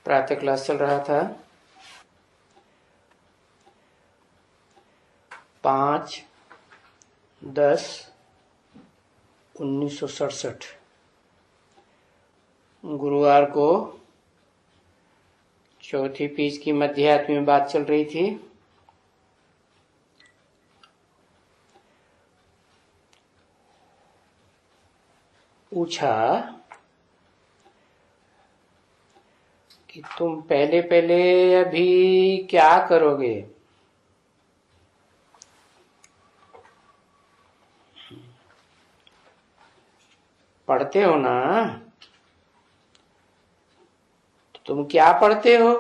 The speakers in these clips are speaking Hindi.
प्रातः क्लास चल रहा था। 5/10/1967 गुरुवार को चौथी पेज की मध्यात्म में बात चल रही थी। पूछा कि तुम पहले अभी क्या करोगे। पढ़ते हो ना, तो तुम क्या पढ़ते हो?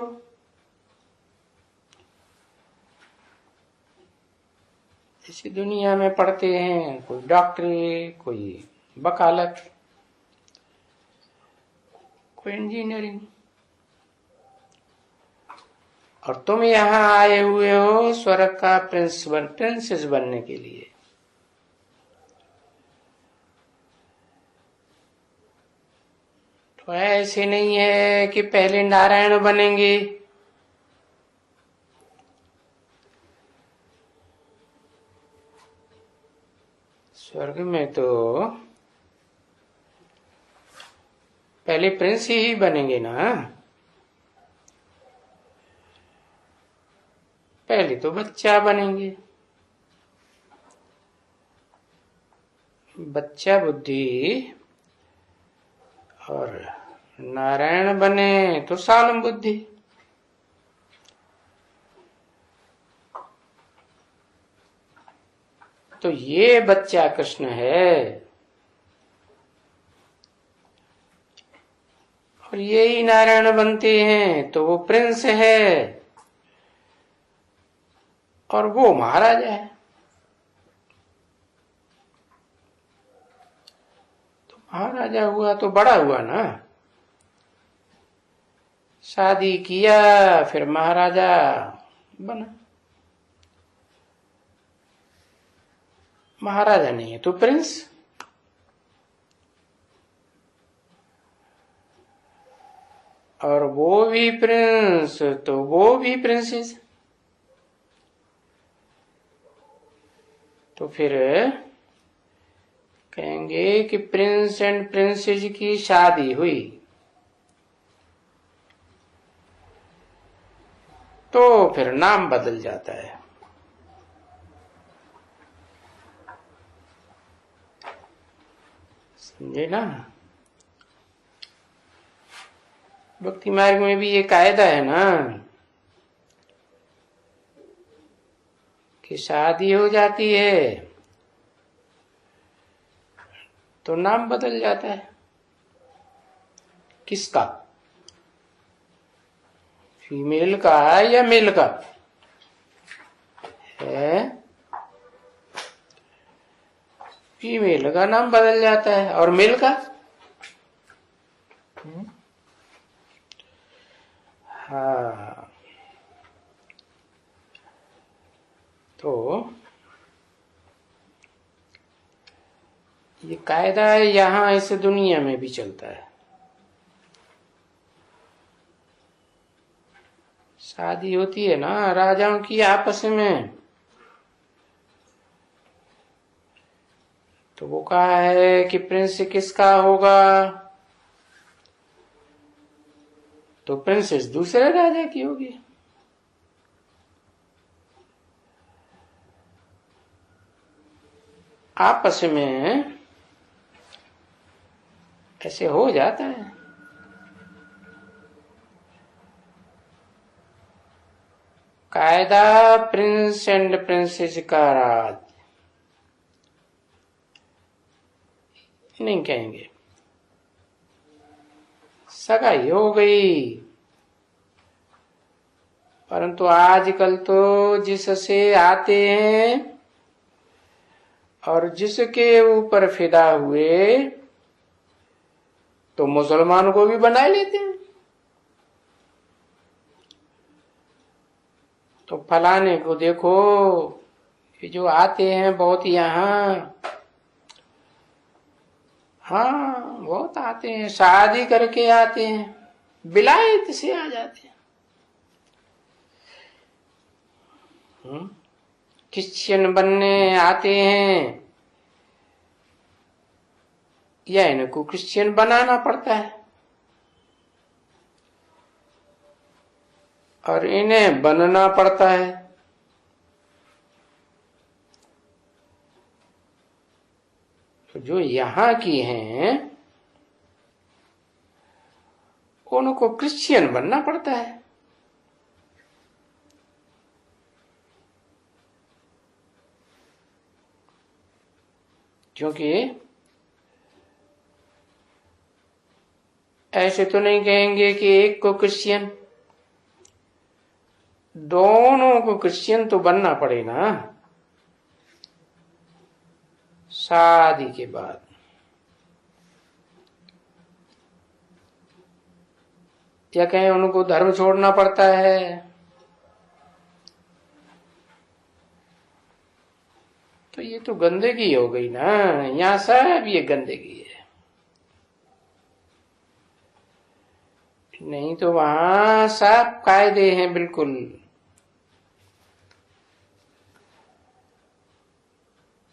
इसी दुनिया में पढ़ते हैं, कोई डॉक्टरी, कोई वकालत, कोई इंजीनियरिंग, और तुम यहाँ आए हुए हो स्वर्ग का प्रिंसेस बनने के लिए। तो ऐसे नहीं है कि पहले नारायण बनेंगे, स्वर्ग में तो पहले प्रिंस ही बनेंगे ना। पहले तो बच्चा बनेंगे, बच्चा बुद्धि, और नारायण बने तो सालम बुद्धि। तो ये बच्चा कृष्ण है, और ये ही नारायण बनते हैं तो वो प्रिंस है और वो महाराजा है। तो महाराजा हुआ तो बड़ा हुआ ना, शादी किया फिर महाराजा बना। महाराजा नहीं है तो प्रिंस, और वो भी प्रिंस तो वो भी प्रिंसेस। तो फिर कहेंगे कि प्रिंस एंड प्रिंसेस की शादी हुई, तो फिर नाम बदल जाता है। समझे ना? भक्ति मार्ग में भी ये कायदा है ना कि शादी हो जाती है तो नाम बदल जाता है। किसका? फीमेल का या मेल का है? फीमेल का नाम बदल जाता है, और मेल का? हाँ, तो ये कायदा है, यहां इस दुनिया में भी चलता है। शादी होती है ना राजाओं की आपस में, तो वो कहा है कि प्रिंस किसका होगा, तो प्रिंसेस दूसरे राजा की होगी। आपस में ऐसे हो जाता है। कायदा प्रिंस एंड प्रिंसेस का राज नहीं कहेंगे। सगाई हो गई, परंतु आजकल तो जिससे आते हैं और जिसके ऊपर फिदा हुए तो मुसलमान को भी बना लेते हैं। तो फलाने को देखो, ये जो आते हैं बहुत यहाँ, हाँ बहुत आते हैं, शादी करके आते हैं। विलायत से आ जाते हैं। क्रिश्चियन बनने आते हैं या इनको क्रिश्चियन बनाना पड़ता है, और इन्हें बनना पड़ता है। तो जो यहाँ की हैं उनको क्रिश्चियन बनना पड़ता है। क्योंकि ऐसे तो नहीं कहेंगे कि एक को क्रिश्चियन, दोनों को क्रिश्चियन तो बनना पड़ेगा शादी के बाद। या कहें उनको धर्म छोड़ना पड़ता है, तो ये तो गंदगी हो गई ना। यहाँ सब ये गंदगी है, नहीं तो वहां सब कायदे हैं बिल्कुल।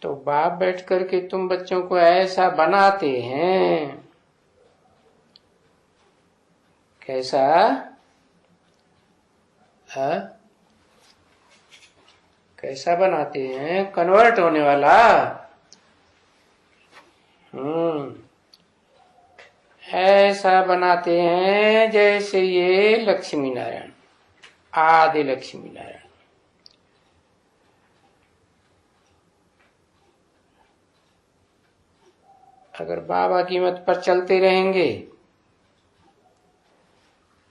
तो बाप बैठ करके तुम बच्चों को ऐसा बनाते हैं, कैसा? कैसा बनाते हैं? कन्वर्ट होने वाला। ऐसा बनाते हैं जैसे ये लक्ष्मी नारायण, आदि लक्ष्मी नारायण। अगर बाबा की मत पर चलते रहेंगे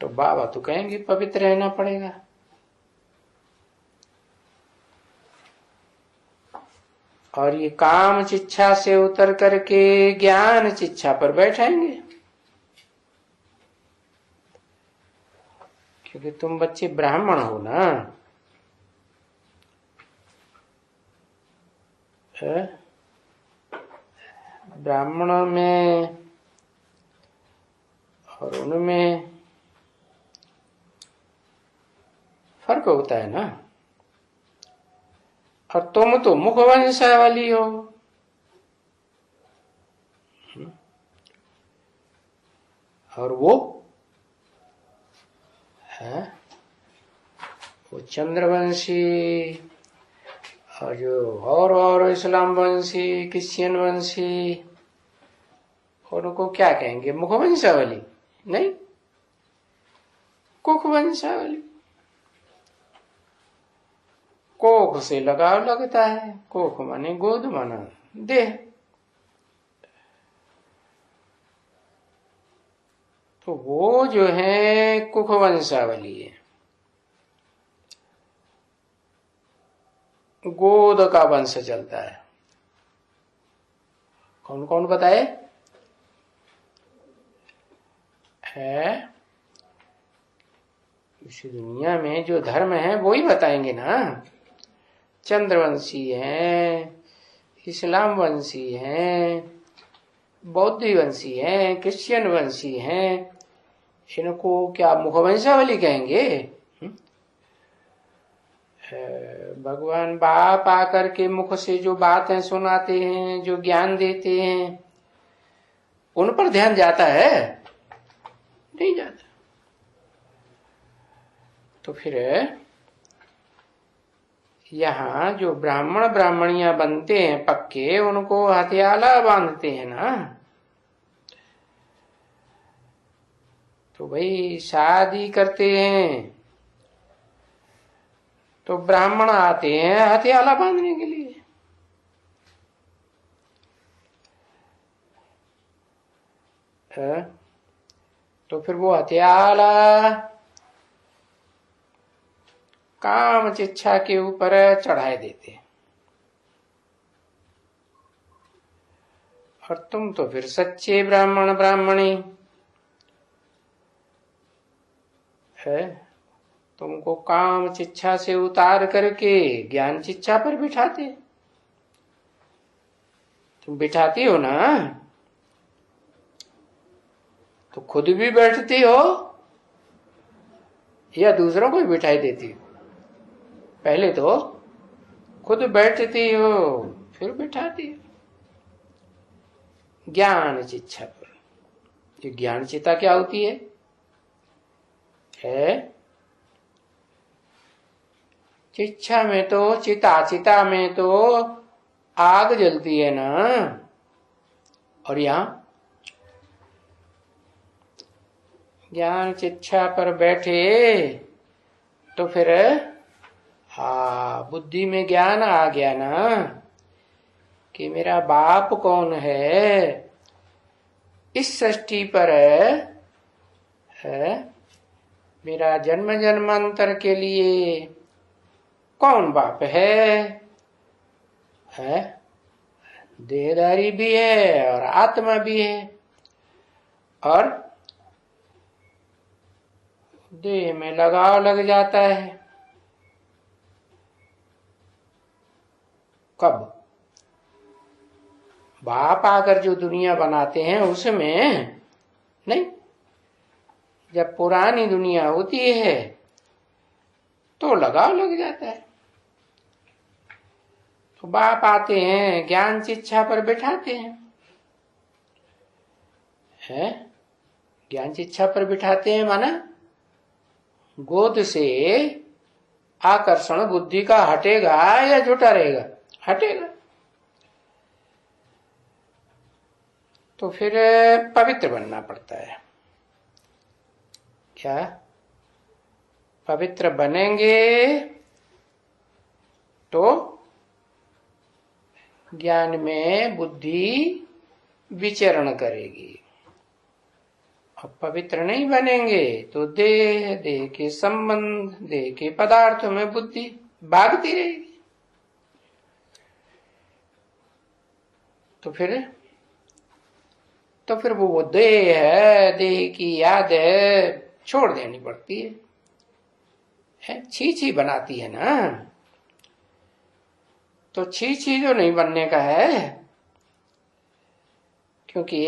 तो बाबा तो कहेंगे पवित्र रहना पड़ेगा, और ये काम शिक्षा से उतर करके ज्ञान शिक्षा पर बैठाएंगे। क्योंकि तुम बच्चे ब्राह्मण हो ना, ब्राह्मणों में और उनमें फर्क होता है ना। और तुम तो मुख वंशावली हो, और वो है वो चंद्रवंशी, और जो और इस्लाम वंशी, क्रिश्चियन वंशी, उनको क्या कहेंगे? मुख वंशावली नहीं, कुख वंशावली। कोख से लगाव लगता है, कोख माने गोद माना देह। तो वो जो है कुख वंशावली है, गोद का वंश चलता है। कौन कौन बताए? है इस दुनिया में जो धर्म है वो ही बताएंगे ना। चंद्रवंशी हैं, इस्लाम वंशी हैं, बौद्ध वंशी हैं, क्रिश्चियन वंशी हैं, इनको क्या मुखवंशावली कहेंगे? भगवान बाप आकर के मुख से जो बातें सुनाते हैं, जो ज्ञान देते हैं, उन पर ध्यान जाता है? नहीं जाता। तो फिर यहाँ जो ब्राह्मण ब्राह्मणियां बनते हैं पक्के, उनको हथियाला बांधते हैं ना। तो भाई शादी करते हैं तो ब्राह्मण आते हैं हथियाला बांधने के लिए। तो फिर वो हथियाला काम इच्छा के ऊपर चढ़ाए देते हैं, और तुम तो फिर सच्चे ब्राह्मण ब्राह्मणी है, तुमको काम शिक्षा से उतार करके ज्ञान शिक्षा पर बिठाते। तुम बिठाती हो ना, तो खुद भी बैठती हो या दूसरों को भी बिठाई देती हो? पहले तो खुद बैठती हो फिर बिठाती हो। ज्ञान चिच्छा पर, ये ज्ञान चिता क्या होती है? चिच्छा में तो चिता में तो आग जलती है ना, और यहां ज्ञान चिच्छा पर बैठे तो फिर बुद्धि में ज्ञान आ गया ना कि मेरा बाप कौन है। इस सृष्टि पर मेरा जन्म जन्मांतर के लिए कौन बाप है? देहधारी भी है और आत्मा भी है, और देह में लगाव लग जाता है। कब? बाप आकर जो दुनिया बनाते हैं उसमें नहीं। जब पुरानी दुनिया होती है तो लगाव लग जाता है। तो बाप आते हैं, ज्ञान शिक्षा पर बिठाते हैं, ज्ञान शिक्षा पर बिठाते हैं माना गोद से आकर्षण बुद्धि का हटेगा या जुटा रहेगा? हटेगा। तो फिर पवित्र बनना पड़ता है। क्या पवित्र बनेंगे तो ज्ञान में बुद्धि विचरण करेगी, और पवित्र नहीं बनेंगे तो देह के संबंध, देह के पदार्थों में बुद्धि भागती रहेगी। तो फिर वो देह है, देह की याद है, छोड़ देनी पड़ती है। छी बनाती है ना। तो छी जो नहीं बनने का है, क्योंकि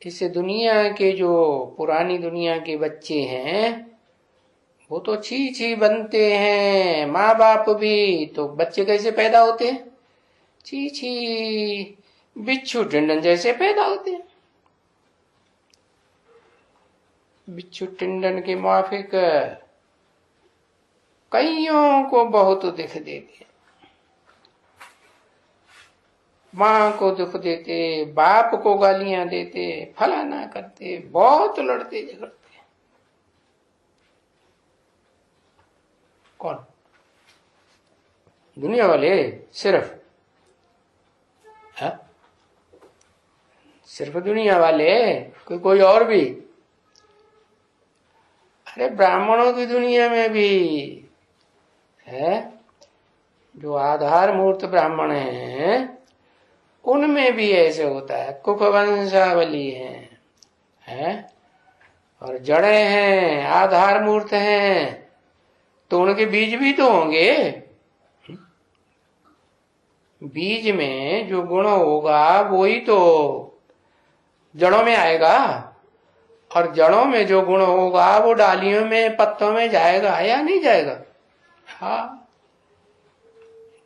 इस दुनिया के जो पुरानी दुनिया के बच्चे हैं वो तो छी बनते हैं। माँ बाप भी, तो बच्चे कैसे पैदा होते हैं? छी बिच्छू टिंडन जैसे पैदा होते हैं। बिच्छू टिंडन के माफिक कईयों को बहुत दुख देते, माँ को दुख देते, बाप को गालियां देते, फलाना करते, बहुत लड़ते झगड़ते। कौन? दुनिया वाले सिर्फ? सिर्फ दुनिया वाले? कोई और भी? अरे ब्राह्मणों की दुनिया में भी है, जो आधार मूर्त ब्राह्मण हैं उनमें भी ऐसे होता है। कुक वंशावली है और जड़े हैं, आधार मूर्त हैं, तो उनके बीज भी तो होंगे। बीज में जो गुण होगा वही तो जड़ों में आएगा, और जड़ों में जो गुण होगा वो डालियों में, पत्तों में जाएगा या नहीं जाएगा? हाँ,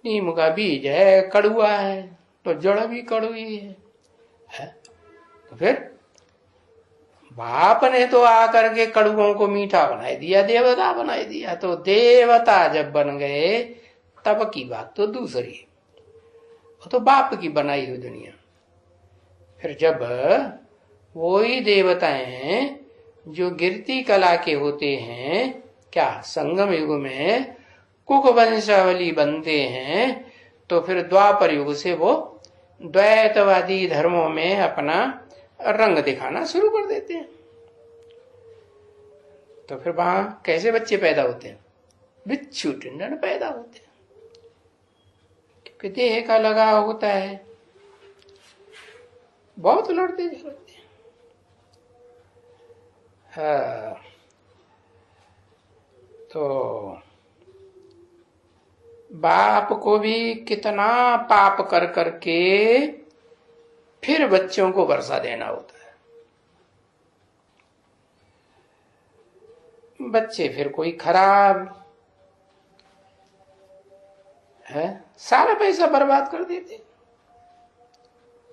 नीम का बीज है, कड़ुआ है, तो जड़ भी कड़ुई है। तो फिर बाप ने तो आकर के कड़ुओं को मीठा बना दिया, देवता बना दिया। तो देवता जब बन गए तब की बात तो दूसरी, वो तो बाप की बनाई हुई दुनिया। फिर जब वही देवताएं हैं जो गिरती कला के होते हैं, क्या संगम युग में कुक वंशावली बनते हैं, तो फिर द्वापर युग से वो द्वैतवादी धर्मों में अपना रंग दिखाना शुरू कर देते हैं। तो फिर वहां कैसे बच्चे पैदा होते हैं? बिच्छू टिंडन पैदा होते हैं, क्योंकि देह का लगाव होता है, बहुत लड़ते झगड़ते हैं। तो बाप को भी कितना पाप कर करके फिर बच्चों को वर्षा देना होता है। बच्चे फिर कोई खराब है, सारा पैसा बर्बाद कर देते,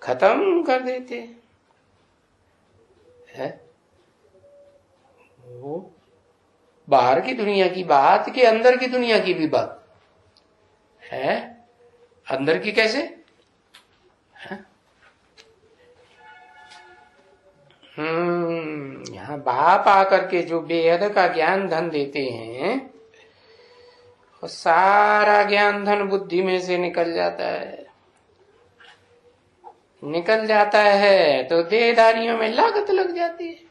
खत्म कर देते है। वो बाहर की दुनिया की बात कि अंदर की दुनिया की भी बात है। अंदर की कैसे है? यहाँ बाप आकर के जो बेहद का ज्ञान धन देते हैं, वो सारा ज्ञान धन बुद्धि में से निकल जाता है। निकल जाता है तो देहधारियों में लागत लग जाती है,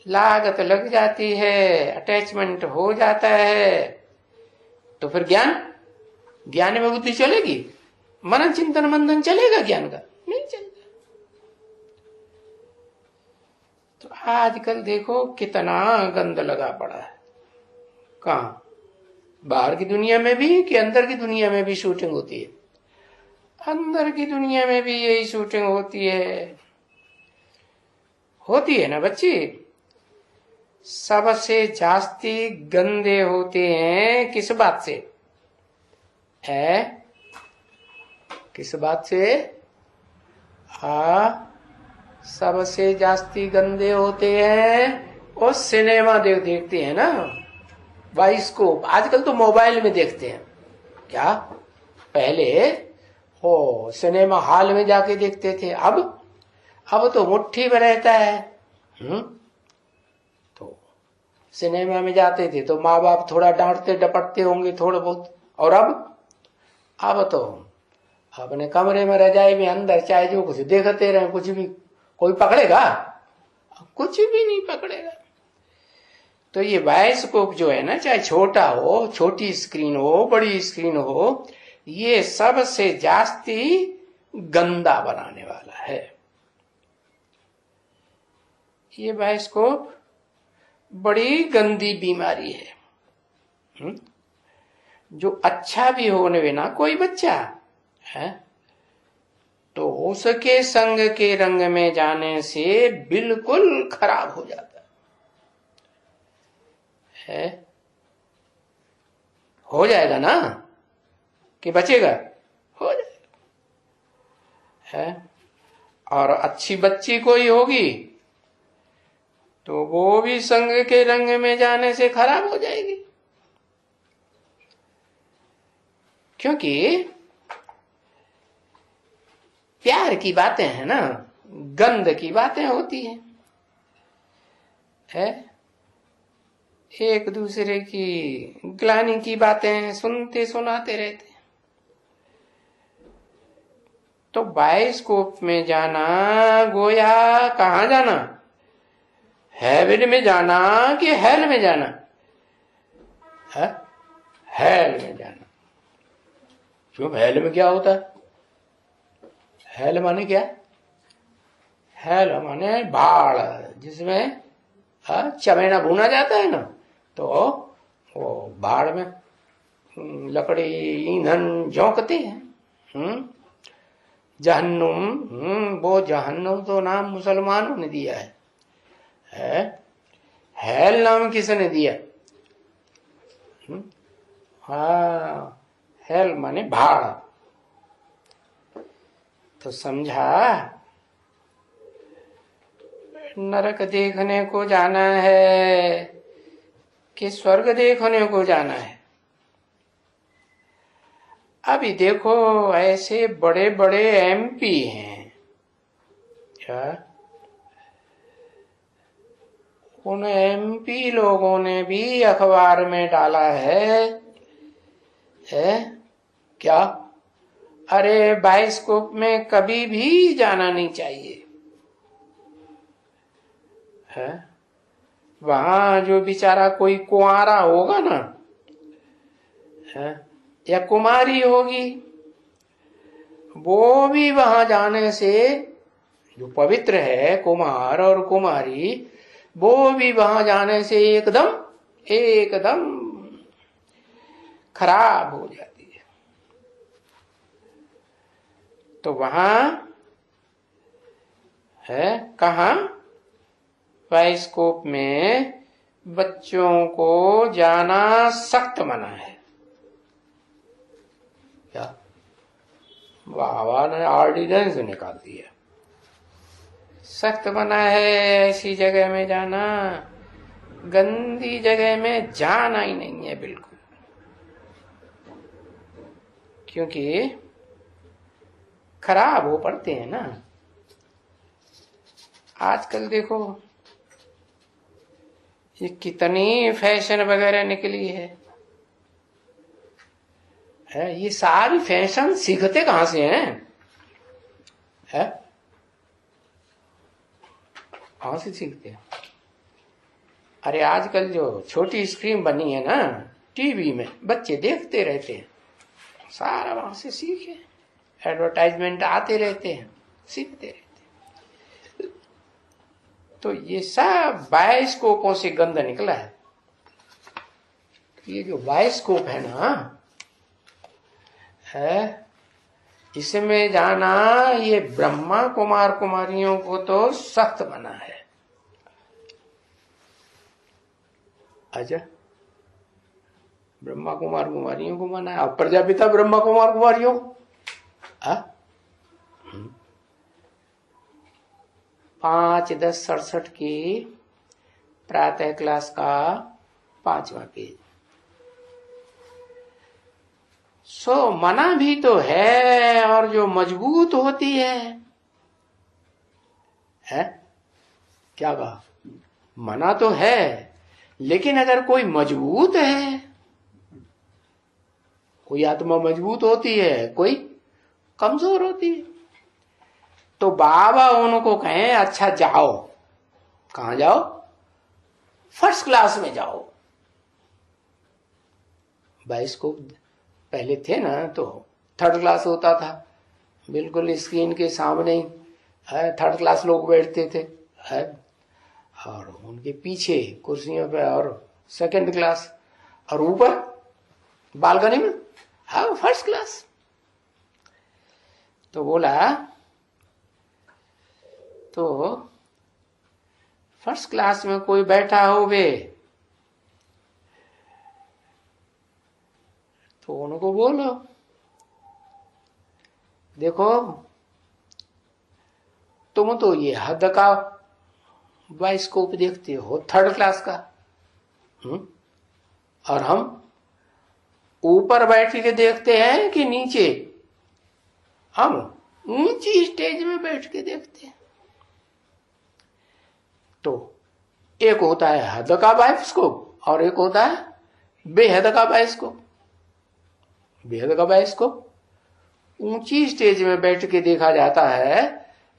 लागत लग जाती है, अटैचमेंट हो जाता है। तो फिर ज्ञान में बुद्धि चलेगी? मनन चिंतन मंथन चलेगा ज्ञान का? नहीं चलता। तो आजकल देखो कितना गंद लगा पड़ा है। कहाँ? बाहर की दुनिया में भी कि अंदर की दुनिया में भी शूटिंग होती है? अंदर की दुनिया में भी यही शूटिंग होती है ना बच्ची। सबसे जास्ती गंदे होते हैं किस बात से है? किस बात से? सबसे जास्ती गंदे होते हैं और सिनेमा देखते हैं ना, बाइस्कोप। आजकल तो मोबाइल में देखते हैं। क्या पहले हो सिनेमा हॉल में जाके देखते थे, अब तो मुट्ठी में रहता है। तो सिनेमा में जाते थे तो माँ बाप थोड़ा डांटते डपटते होंगे थोड़ा बहुत, और अब तो अपने कमरे में रजाई में अंदर चाहे जो कुछ देखते रहे, कुछ भी कोई पकड़ेगा? कुछ भी नहीं पकड़ेगा। तो ये बायोस्कोप जो है ना, चाहे छोटा हो, छोटी स्क्रीन हो, बड़ी स्क्रीन हो, ये सबसे जास्ती गंदा बनाने वाला है। ये बायोस्कोप बड़ी गंदी बीमारी है। जो अच्छा भी होने ना कोई बच्चा है तो उसके संग के रंग में जाने से बिल्कुल खराब हो जाता है। हो जाएगा ना कि बचेगा? हो जाएगा है। और अच्छी बच्ची कोई होगी तो वो भी संग के रंग में जाने से खराब हो जाएगी, क्योंकि प्यार की बातें हैं ना, गंध की बातें होती हैं है। एक दूसरे की ग्लानि की बातें सुनते सुनाते रहते हैं। तो बायोस्कोप में जाना गोया कहाँ जाना? हेवन में जाना कि हेल में जाना है? हेल में जाना। क्यों? हेल में क्या होता है? हेल माने क्या? हेल माने भाड़, जिसमें चमेना भुना जाता है ना, तो वो भाड़ में लकड़ी ईंधन झोंकते हैं। जहन्नुम, वो जहन्नुम तो नाम मुसलमानों ने दिया है। हेल नाम किसने दिया? हाँ, हेल माने भाड़। तो समझा, नरक देखने को जाना है कि स्वर्ग देखने को जाना है? अभी देखो ऐसे बड़े बड़े एमपी हैं क्या, उन एमपी लोगों ने भी अखबार में डाला है क्या? अरे बायोस्कोप में कभी भी जाना नहीं चाहिए है। वहां जो बेचारा कोई कुंवारा होगा ना है, या कुमारी होगी, वो भी वहां जाने से, जो पवित्र है कुमार और कुमारी, वो भी वहां जाने से एकदम खराब हो जाती है। तो वहां है कहाँ? बायोस्कोप में बच्चों को जाना सख्त मना है। क्या बाबा ने ऑर्डिनेंस निकाल दिया, सख्त मना है ऐसी जगह में जाना, गंदी जगह में जाना ही नहीं है बिल्कुल। क्योंकि खराब हो पड़ते हैं ना। आजकल देखो ये कितनी फैशन वगैरह निकली है, ये सारी फैशन सीखते कहां से हैं? कहां से सीखते हैं? अरे आजकल जो छोटी स्क्रीन बनी है ना टीवी में, बच्चे देखते रहते हैं, सारा वहां से सीखे। एडवर्टाइजमेंट आते रहते हैं, सीखते रहते हैं। तो ये सब बायोस्कोपों से गंदा निकला है। ये जो बायोस्कोप है ना, इसमें जाना ये ब्रह्मा कुमार कुमारियों को तो सख्त मना है। अच्छा, ब्रह्मा कुमार कुमारियों को मना है, और प्रजापिता ब्रह्मा कुमार कुमारियों को 5-10-67 की प्रातः क्लास का 5वां पेज। सो मना भी तो है, और जो मजबूत होती है क्या कहा? मना तो है, लेकिन अगर कोई मजबूत है, कोई आत्मा मजबूत होती है, कोई कमजोर होती है, तो बाबा उनको कहें अच्छा जाओ। कहां जाओ? फर्स्ट क्लास में जाओ। बायोस्कोप पहले थे ना तो थर्ड क्लास होता था, बिल्कुल स्क्रीन के सामने ही थर्ड क्लास लोग बैठते थे, और उनके पीछे कुर्सियों पे और सेकंड क्लास, और ऊपर बालकनी में फर्स्ट क्लास। तो बोला तो फर्स्ट क्लास में कोई बैठा हो वे, तो उनको बोलो देखो तुम तो ये हद का बायोस्कोप देखते हो थर्ड क्लास का, और हम ऊपर बैठ के देखते हैं कि नीचे? हम ऊंची स्टेज में बैठ के देखते हैं। तो एक होता है हद का बायोस्कोप और एक होता है बेहद का बायोस्कोप। बेहद का बायोस्कोप ऊंची स्टेज में बैठ के देखा जाता है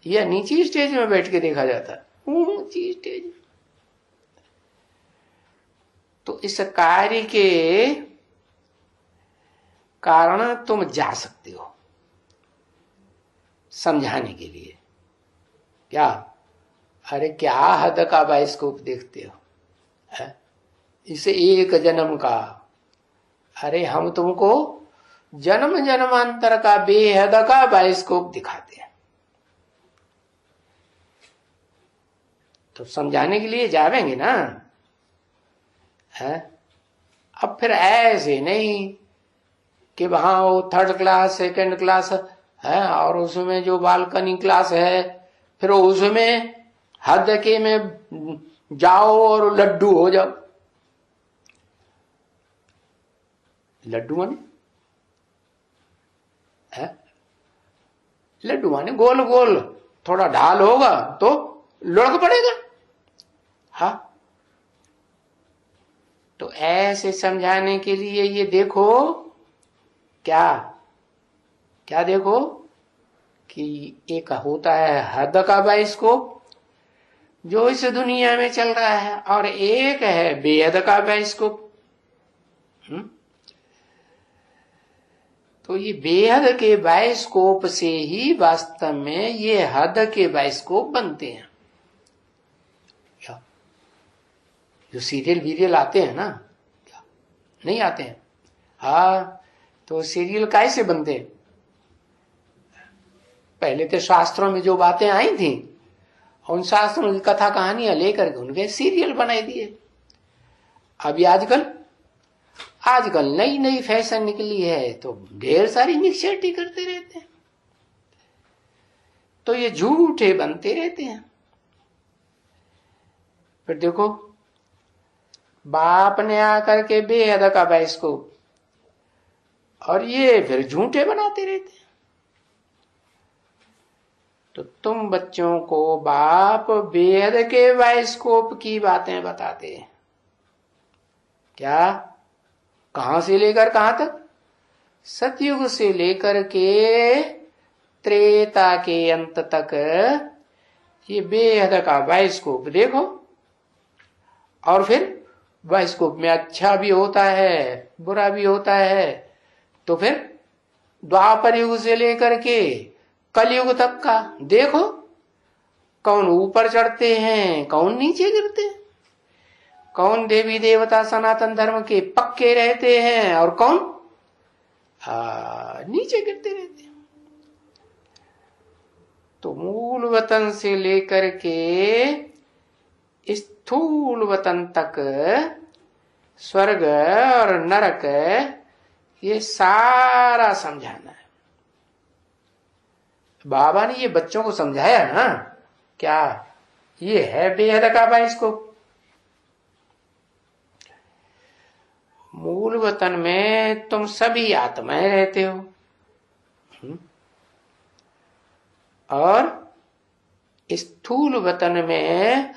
या नीची स्टेज में बैठ के देखा जाता है? ऊंची स्टेज में। तो इस कार्य के कारण तुम जा सकते हो समझाने के लिए। क्या? अरे क्या हद का बायोस्कोप देखते हो? इसे एक जन्म का। अरे हम तुमको जन्म जन्मांतर का बेहद का बायोस्कोप दिखाते हैं। तो समझाने के लिए जावेंगे ना। अब फिर ऐसे नहीं कि वहां वो थर्ड क्लास सेकंड क्लास है और उसमें जो बालकनी क्लास है फिर उसमें हद के में जाओ और लड्डू हो जाओ। लड्डू माने लड्डू माने गोल गोल थोड़ा ढाल होगा तो लुढ़क पड़ेगा। हाँ, तो ऐसे समझाने के लिए ये देखो क्या क्या देखो कि एक होता है हद का बायोस्कोप जो इस दुनिया में चल रहा है और एक है बेहद का बायोस्कोप। तो ये बेहद के बायोस्कोप से ही वास्तव में ये हद के बायोस्कोप बनते हैं। जो सीरियल वीरियल आते हैं ना, क्या नहीं आते हैं? हाँ, तो सीरियल कैसे बनते हैं? पहले तो शास्त्रों में जो बातें आई थी उन शास्त्रों की कथा कहानियां लेकर के उनके सीरियल बनाई दिए। अभी आजकल नई नई फैशन निकली है तो ढेर सारी मिक्सचरिटी करते रहते हैं, तो ये झूठे बनते रहते हैं। फिर देखो बाप ने आकर के बेहद का बाइस्कोप, और ये फिर झूठे बनाते रहते हैं। तो तुम बच्चों को बाप बेहद के बाइस्कोप की बातें बताते हैं। क्या? कहां से लेकर कहां तक? सतयुग से लेकर के त्रेता के अंत तक ये बेहद का बाइस्कोप देखो। और फिर बाइस्कोप में अच्छा भी होता है, बुरा भी होता है। तो फिर द्वापर युग से लेकर के कलयुग तक का देखो, कौन ऊपर चढ़ते हैं, कौन नीचे गिरते हैं, कौन देवी देवता सनातन धर्म के पक्के रहते हैं और कौन नीचे गिरते रहते हैं। तो मूल वतन से लेकर के स्थूल वतन तक स्वर्ग और नरक ये सारा समझाना है। बाबा ने ये बच्चों को समझाया ना, क्या ये है बेहद का बाइस्कोप। मूल वतन में तुम सभी आत्माएं रहते हो, और स्थूल वतन में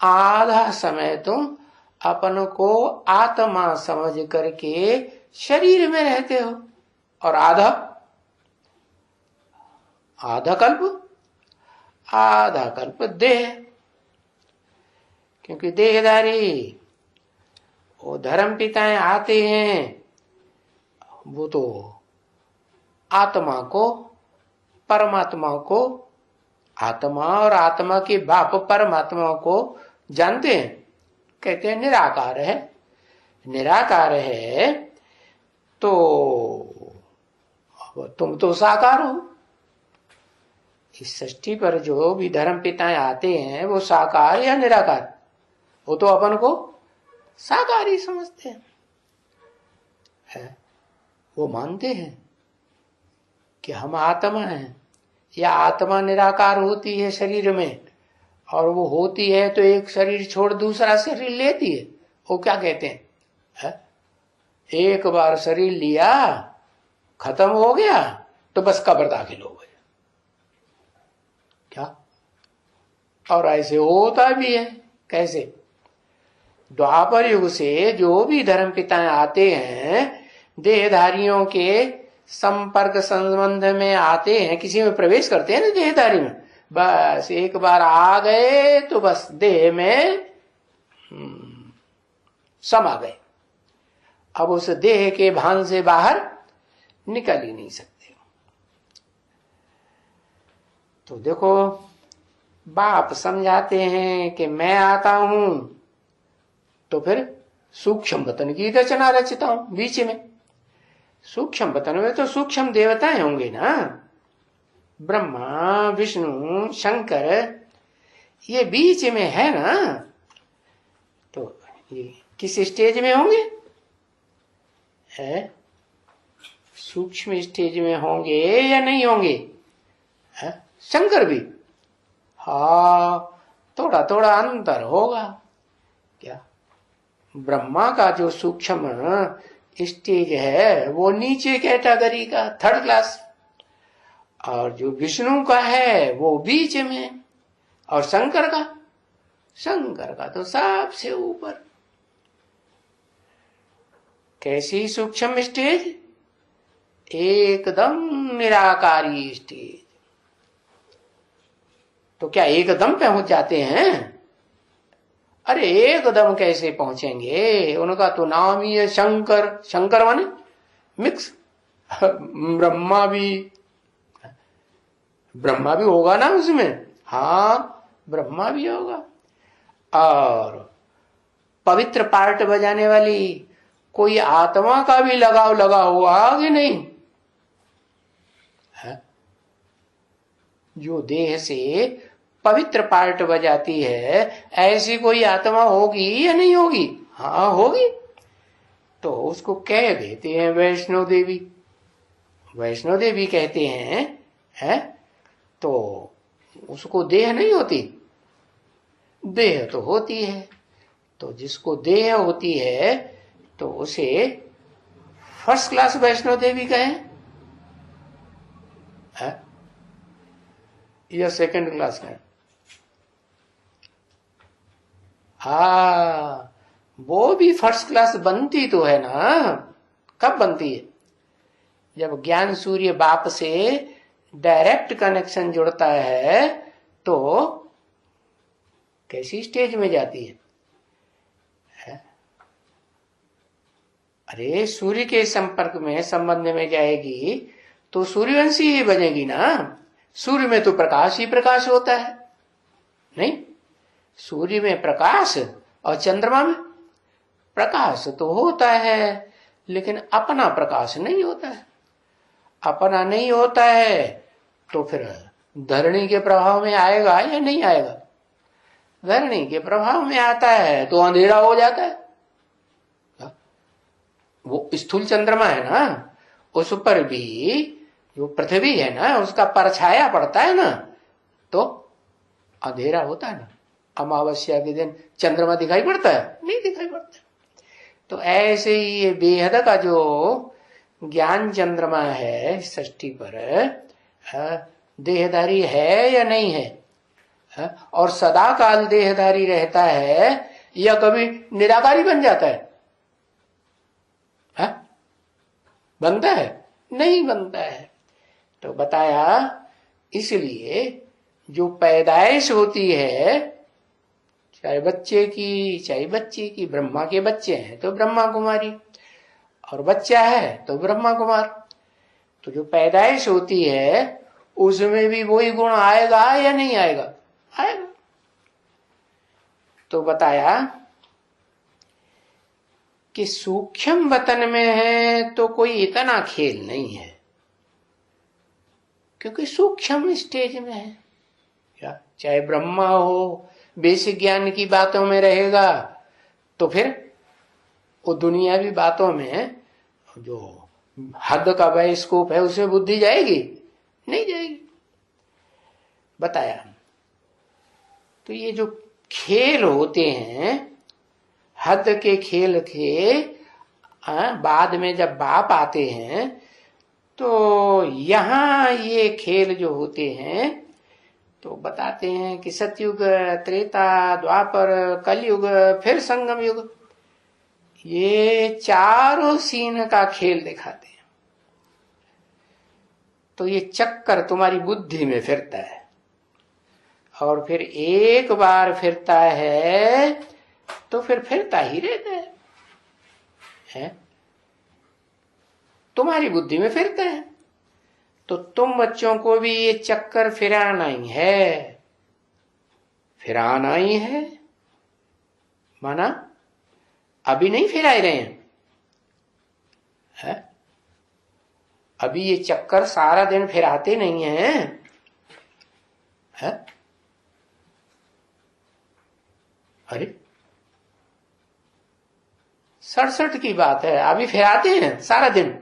आधा समय तुम अपन को आत्मा समझ करके शरीर में रहते हो, और आधा कल्प देह। क्योंकि देहधारी वो धर्म पिताएं आते हैं, वो तो आत्मा को, परमात्मा को, आत्मा और आत्मा के बाप परमात्मा को जानते हैं। कहते हैं निराकार है, निराकार है तो तुम तो साकार हो। इस सृष्टि पर जो भी धर्म पिताएं आते हैं वो साकार या निराकार? वो तो अपन को साकार ही समझते हैं, है? वो मानते हैं कि हम आत्मा हैं, या आत्मा निराकार होती है शरीर में, और वो होती है तो एक शरीर छोड़ दूसरा शरीर लेती है। वो क्या कहते हैं, है? एक बार शरीर लिया खत्म हो गया तो बस कब्र दाखिल हो गए। क्या? और ऐसे होता भी है। कैसे? द्वापर युग से जो भी धर्म पिताएं आते हैं, देहधारियों के संपर्क संबंध में आते हैं, किसी में प्रवेश करते हैं ना देहधारी में, बस एक बार आ गए तो बस देह में समा गए। अब उस देह के भान से बाहर निकल ही नहीं सकते। तो देखो बाप समझाते हैं कि मैं आता हूं तो फिर सूक्ष्म वतन की रचना रचता हूं। बीच में सूक्ष्म वतन में तो सूक्ष्म देवताएं होंगे ना, ब्रह्मा विष्णु शंकर, ये बीच में है ना। तो ये किस स्टेज में होंगे? है सूक्ष्म स्टेज में होंगे या नहीं होंगे? है शंकर भी, हाँ थोड़ा थोड़ा अंतर होगा। क्या? ब्रह्मा का जो सूक्ष्म स्टेज है वो नीचे कैटेगरी का, थर्ड क्लास, और जो विष्णु का है वो बीच में, और शंकर का तो सबसे ऊपर। कैसी सूक्ष्म स्टेज? एकदम निराकारी स्टेज। तो क्या एकदम पहुंच जाते हैं? अरे एकदम कैसे पहुंचेंगे? उनका तो नाम ही है शंकर। शंकर माने मिक्स। ब्रह्मा भी होगा ना उसमें, हाँ ब्रह्मा भी होगा। और पवित्र पार्ट बजाने वाली कोई आत्मा का भी लगाव लगा हुआ कि नहीं है? जो देह से पवित्र पार्ट बजाती है, ऐसी कोई आत्मा होगी या नहीं होगी? हाँ होगी। तो उसको कह देते हैं वैष्णो देवी। वैष्णो देवी कहते हैं तो उसको देह नहीं होती? देह तो होती है। तो जिसको देह होती है तो उसे फर्स्ट क्लास वैष्णो देवी कहें या सेकंड क्लास कहें? हाँ, वो भी फर्स्ट क्लास बनती तो है ना। कब बनती है? जब ज्ञान सूर्य बाप से डायरेक्ट कनेक्शन जुड़ता है तो कैसी स्टेज में जाती है? अरे सूर्य के संपर्क में संबंध में जाएगी तो सूर्यवंशी ही बनेगी ना। सूर्य में तो प्रकाश ही प्रकाश होता है, नहीं? सूर्य में प्रकाश और चंद्रमा में प्रकाश तो होता है, लेकिन अपना प्रकाश नहीं होता है। अपना नहीं होता है तो फिर धरणी के प्रभाव में आएगा या नहीं आएगा? धरणी के प्रभाव में आता है तो अंधेरा हो जाता है। वो स्थूल चंद्रमा है ना, उस पर भी जो पृथ्वी है ना उसका परछाया पड़ता है ना तो अंधेरा होता है ना। अमावस्या के दिन चंद्रमा दिखाई पड़ता है? नहीं दिखाई पड़ता। तो ऐसे ही ये बेहद का जो ज्ञान चंद्रमा है सृष्टि पर देहधारी है या नहीं है? और सदा काल देहधारी रहता है या कभी निराकारी बन जाता है? बनता है? नहीं बनता है। तो बताया इसलिए जो पैदाइश होती है, चाहे बच्चे की चाहे बच्ची की, ब्रह्मा के बच्चे हैं तो ब्रह्मा कुमारी और बच्चा है तो ब्रह्मा कुमार, तो जो पैदाइश होती है उसमें भी वही गुण आएगा या नहीं आएगा? आएगा। तो बताया कि सूक्ष्म वतन में है तो कोई इतना खेल नहीं है, क्योंकि सूक्ष्म स्टेज में है। क्या चाहे ब्रह्मा हो, बेसिक ज्ञान की बातों में रहेगा तो फिर वो दुनियावी बातों में जो हद का बाइस्कोप है उसमें बुद्धि जाएगी? नहीं जाएगी। बताया तो ये जो खेल होते हैं, हद के खेल थे, बाद में जब बाप आते हैं तो यहां ये खेल जो होते हैं तो बताते हैं कि सतयुग, त्रेता, द्वापर, कलयुग, फिर संगम युग, ये चारों सीन का खेल दिखाते हैं। तो ये चक्कर तुम्हारी बुद्धि में फिरता है और फिर एक बार फिरता है तो फिर फिरता ही रहता है? तुम्हारी बुद्धि में फिरता है। तो तुम बच्चों को भी ये चक्कर फिराना ही है, फिराना ही है। माना अभी नहीं फिरा रहे हैं? अभी ये चक्कर सारा दिन फिराते नहीं हैं? अरे 67 की बात है, अभी फिराते हैं सारा दिन?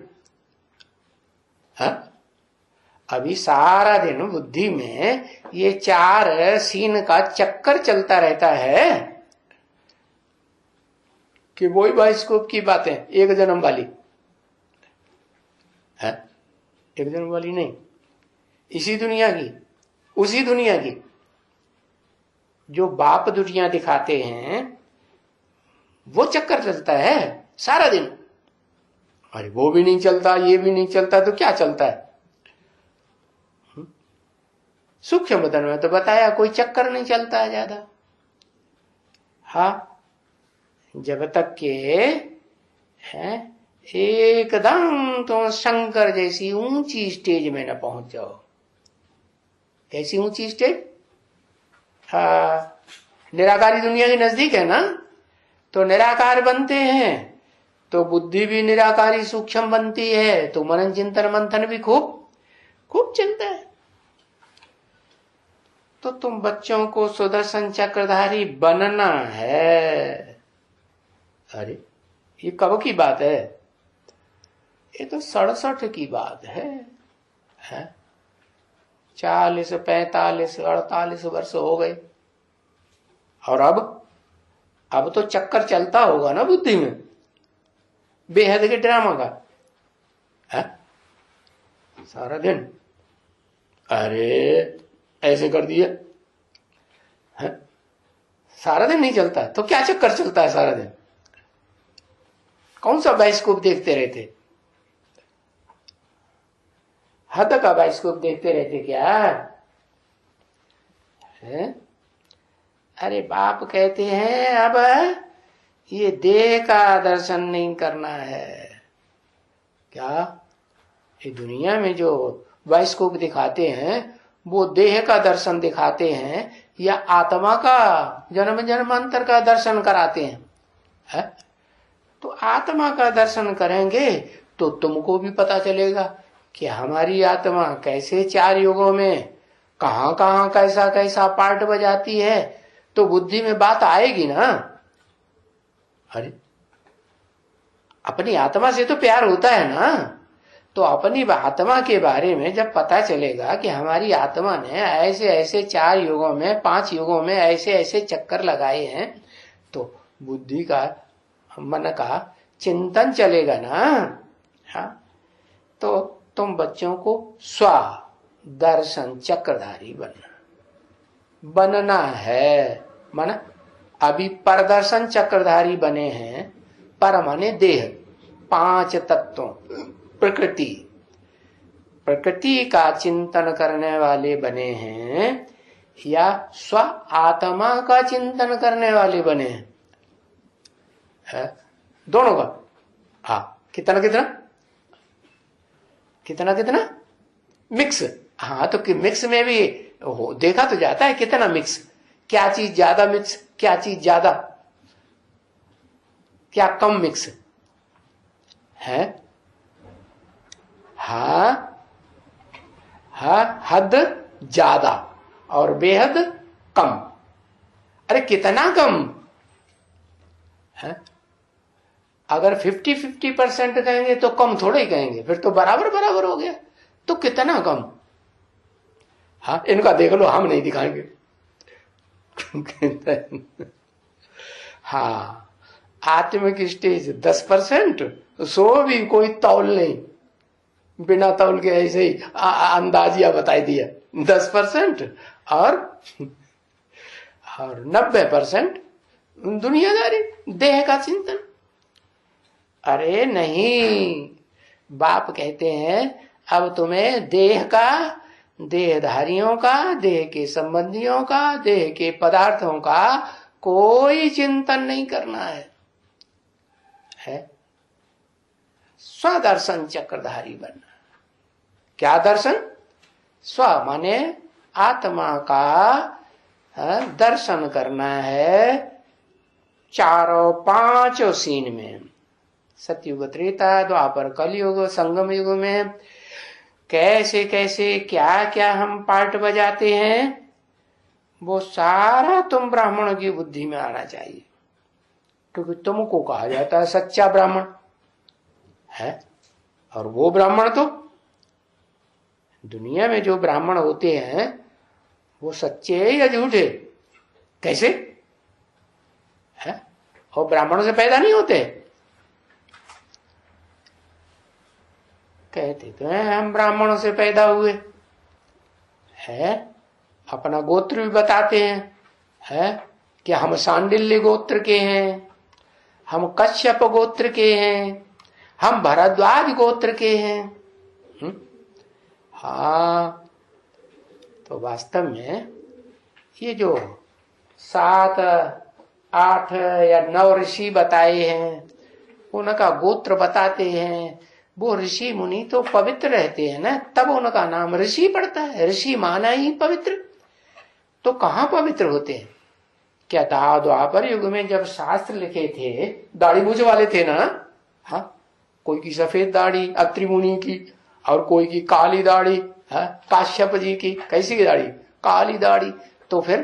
अभी सारा दिन बुद्धि में ये चार सीन का चक्कर चलता रहता है कि वही बाइस्कोप की बातें एक जन्म वाली है, एक जन्म वाली नहीं, इसी दुनिया की, उसी दुनिया की जो बाप दुनिया दिखाते हैं वो चक्कर चलता है सारा दिन। अरे वो भी नहीं चलता, ये भी नहीं चलता, तो क्या चलता है? सूक्ष्म बदन में तो बताया कोई चक्कर नहीं चलता है ज्यादा। हाँ, जब तक के है एकदम तो शंकर जैसी ऊंची स्टेज में न पहुंच जाओ। कैसी ऊंची स्टेज? हाँ, निराकारी दुनिया के नजदीक है ना, तो निराकार बनते हैं तो बुद्धि भी निराकारी सूक्ष्म बनती है, तो मनन चिंतन मंथन भी खूब खूब चलता है। तो तुम बच्चों को सुदर्शन चक्रधारी बनना है। अरे ये कब की बात है? ये तो 67 की बात है? 40, 45, 48 वर्ष हो गए, और अब तो चक्कर चलता होगा ना बुद्धि में, बेहद के ड्रामा का है सारा दिन। अरे ऐसे कर दिया है? सारा दिन नहीं चलता तो क्या चक्कर चलता है सारा दिन? कौन सा बाइस्कोप देखते रहते? हद का बाइस्कोप देखते रहते क्या है? अरे बाप कहते हैं अब ये देह का दर्शन नहीं करना है। क्या ये दुनिया में जो बाइस्कोप दिखाते हैं वो देह का दर्शन दिखाते हैं या आत्मा का जन्म जन्मांतर का दर्शन कराते हैं? है? तो आत्मा का दर्शन करेंगे तो तुमको भी पता चलेगा कि हमारी आत्मा कैसे 4 युगों में कहां कहां कैसा कैसा पार्ट बजाती है, तो बुद्धि में बात आएगी ना। अरे अपनी आत्मा से तो प्यार होता है ना, तो अपनी आत्मा के बारे में जब पता चलेगा कि हमारी आत्मा ने ऐसे ऐसे 4 युगों में 5 युगों में ऐसे ऐसे चक्कर लगाए हैं, तो बुद्धि का मन का चिंतन चलेगा ना। हाँ, तो तुम बच्चों को स्व दर्शन चक्रधारी बनना है। माना अभी परदर्शन चक्रधारी बने हैं। पर माने देह, 5 तत्वों, प्रकृति का चिंतन करने वाले बने हैं या स्व आत्मा का चिंतन करने वाले बने हैं? दोनों का। हाँ, कितना मिक्स। हाँ, तो मिक्स में भी देखा तो जाता है कितना मिक्स, क्या चीज ज्यादा मिक्स, क्या चीज ज्यादा, क्या कम मिक्स है। हाँ, हद ज्यादा और बेहद कम। अरे कितना कम है? अगर 50-50% कहेंगे तो कम थोड़े ही कहेंगे, फिर तो बराबर हो गया। तो कितना कम? हाँ, इनका देख लो, हम नहीं दिखाएंगे। हाँ, आत्मिक स्टेज 10%, सो भी कोई तौल नहीं, बिना तौल के ऐसे ही अंदाजिया बताई दिया 10%, और 90% दुनियादारी, देह का चिंतन। अरे नहीं, बाप कहते हैं अब तुम्हें देह का, देहधारियों का, देह के संबंधियों का, देह के पदार्थों का कोई चिंतन नहीं करना है? स्वदर्शन चक्रधारी बनना। क्या दर्शन? स्व माने आत्मा का दर्शन करना है 4 5 सीन में, सतयुग, त्रेता, द्वापर, कलयुग, संगम युग में कैसे कैसे क्या क्या हम पार्ट बजाते हैं, वो सारा तुम ब्राह्मण की बुद्धि में आना चाहिए। क्योंकि तुमको कहा जाता है सच्चा ब्राह्मण है, और वो ब्राह्मण तो दुनिया में जो ब्राह्मण होते हैं वो सच्चे या झूठे? कैसे है? और ब्राह्मणों से पैदा नहीं होते? कहते तो हैं हम ब्राह्मणों से पैदा हुए है, अपना गोत्र भी बताते हैं कि हम सांडिल्य गोत्र के हैं, हम कश्यप गोत्र के हैं, हम भरद्वाज गोत्र के हैं। हाँ, तो वास्तव में ये जो 7, 8 या 9 ऋषि बताए हैं, उनका गोत्र बताते हैं, वो ऋषि मुनि तो पवित्र रहते हैं ना, तब उनका नाम ऋषि पड़ता है। ऋषि माना ही पवित्र। तो कहाँ पवित्र होते हैं? क्या था द्वापर युग में जब शास्त्र लिखे थे, दाढ़ी मूछ वाले थे ना। हाँ, कोई की सफेद दाढ़ी अत्रि मुनि की, और कोई की काली दाढ़ी, काश्यप जी की कैसी की दाढ़ी? काली दाढ़ी। तो फिर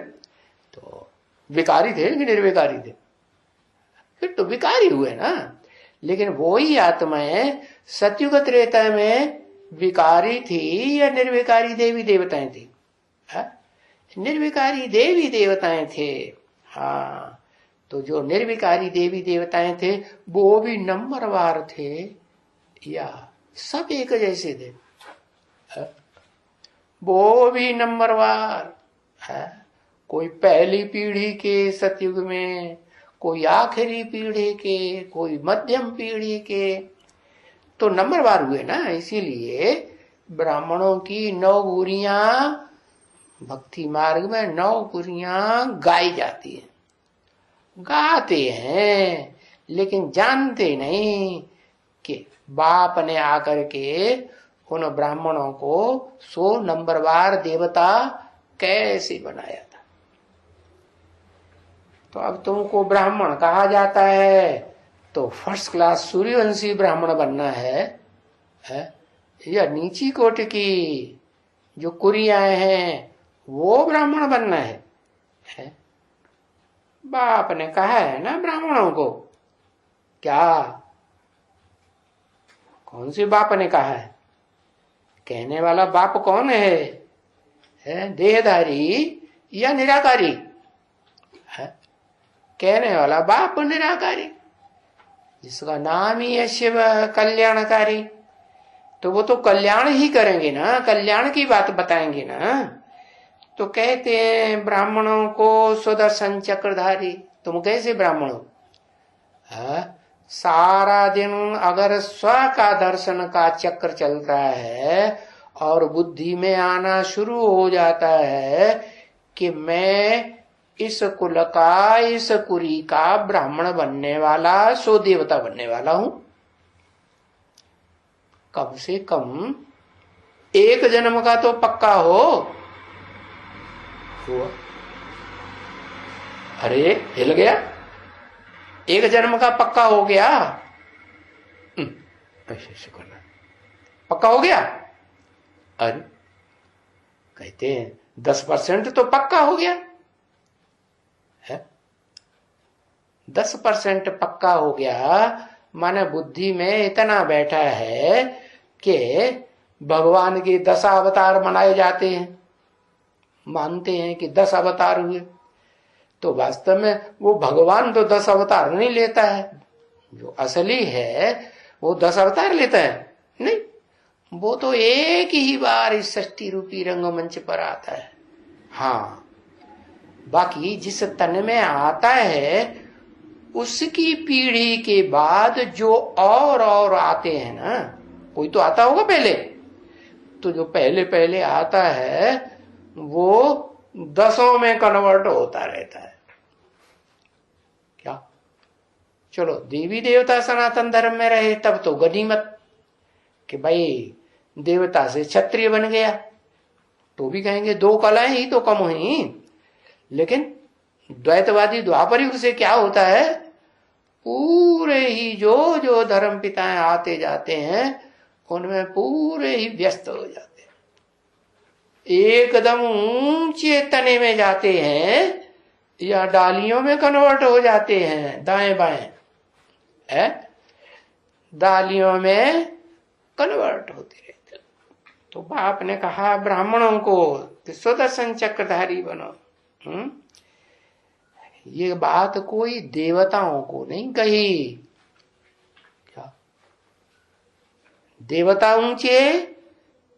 तो विकारी थे कि निर्विकारी थे? फिर तो विकारी हुए ना। लेकिन वो ही आत्माएं सतयुग त्रेता में विकारी थी या निर्विकारी देवी देवताएं थी? निर्विकारी देवी देवताएं थे। हाँ, तो जो निर्विकारी देवी देवताएं थे वो भी नंबरवार थे या सब एक जैसे थे? वो भी नंबरवार है। कोई पहली पीढ़ी के सतयुग में, कोई आखिरी पीढ़ी के, कोई मध्यम पीढ़ी के, तो नंबरवार हुए ना। इसीलिए ब्राह्मणों की 9 गुरियां, भक्ति मार्ग में 9 गुरियां गाई जाती हैं, गाते हैं, लेकिन जानते नहीं कि बाप ने आकर के उन ब्राह्मणों को 100 नंबरवार देवता कैसे बनाया था। तो अब तुमको ब्राह्मण कहा जाता है तो फर्स्ट क्लास सूर्यवंशी ब्राह्मण बनना है या नीची कोटि की जो कुरियाएं हैं वो ब्राह्मण बनना है? बाप ने कहा है ना ब्राह्मणों को। क्या? कौन सी बाप ने कहा है? कहने वाला बाप कौन है देहधारी या निराकारी? कहने वाला बाप निराकारी, जिसका नाम ही है शिव कल्याणकारी। तो वो तो कल्याण ही करेंगे ना, कल्याण की बात बताएंगे ना। तो कहते हैं ब्राह्मणों को सुदर्शन चक्रधारी। तुम कैसे ब्राह्मण हो? सारा दिन अगर स्व का दर्शन का चक्र चलता है और बुद्धि में आना शुरू हो जाता है कि मैं इस कुल का, इस कुरी का ब्राह्मण बनने वाला, सो देवता बनने वाला हूं, कम से कम 1 जन्म का तो पक्का हो। हुआ? अरे हिल गया, 1 जन्म का पक्का हो गया। ऐसे करना, पक्का हो गया। अरे कहते हैं 10% तो पक्का हो गया है। 10% पक्का हो गया माने बुद्धि में इतना बैठा है कि भगवान के 10 अवतार मनाए जाते हैं, मानते हैं कि 10 अवतार हुए। तो वास्तव में वो भगवान तो 10 अवतार नहीं लेता है, जो असली है वो 10 अवतार लेता है नहीं। वो तो एक ही बार इस सृष्टि रूपी रंगमंच पर आता है। हाँ, बाकी जिस तन में आता है उसकी पीढ़ी के बाद जो और आते हैं ना, कोई तो आता होगा पहले, तो जो पहले पहले आता है वो 10 में कन्वर्ट होता रहता है। क्या? चलो देवी देवता सनातन धर्म में रहे तब तो गनीमत कि भाई देवता से क्षत्रिय बन गया, तो भी कहेंगे 2 कलाएं ही तो कम हुई। लेकिन द्वैतवादी द्वापर युग से क्या होता है, पूरे ही जो धर्म पिताएं आते जाते हैं उनमें पूरे ही व्यस्त हो जाते हैं, एकदम ऊंचे तने में जाते हैं या डालियों में कन्वर्ट हो जाते हैं, दाएं बाएं है, डालियों में कन्वर्ट होते रहते। तो बाप ने कहा ब्राह्मणों को सुदर्शन चक्रधारी बनो। ये बात कोई देवताओं को नहीं कही। क्या? देवता ऊंचे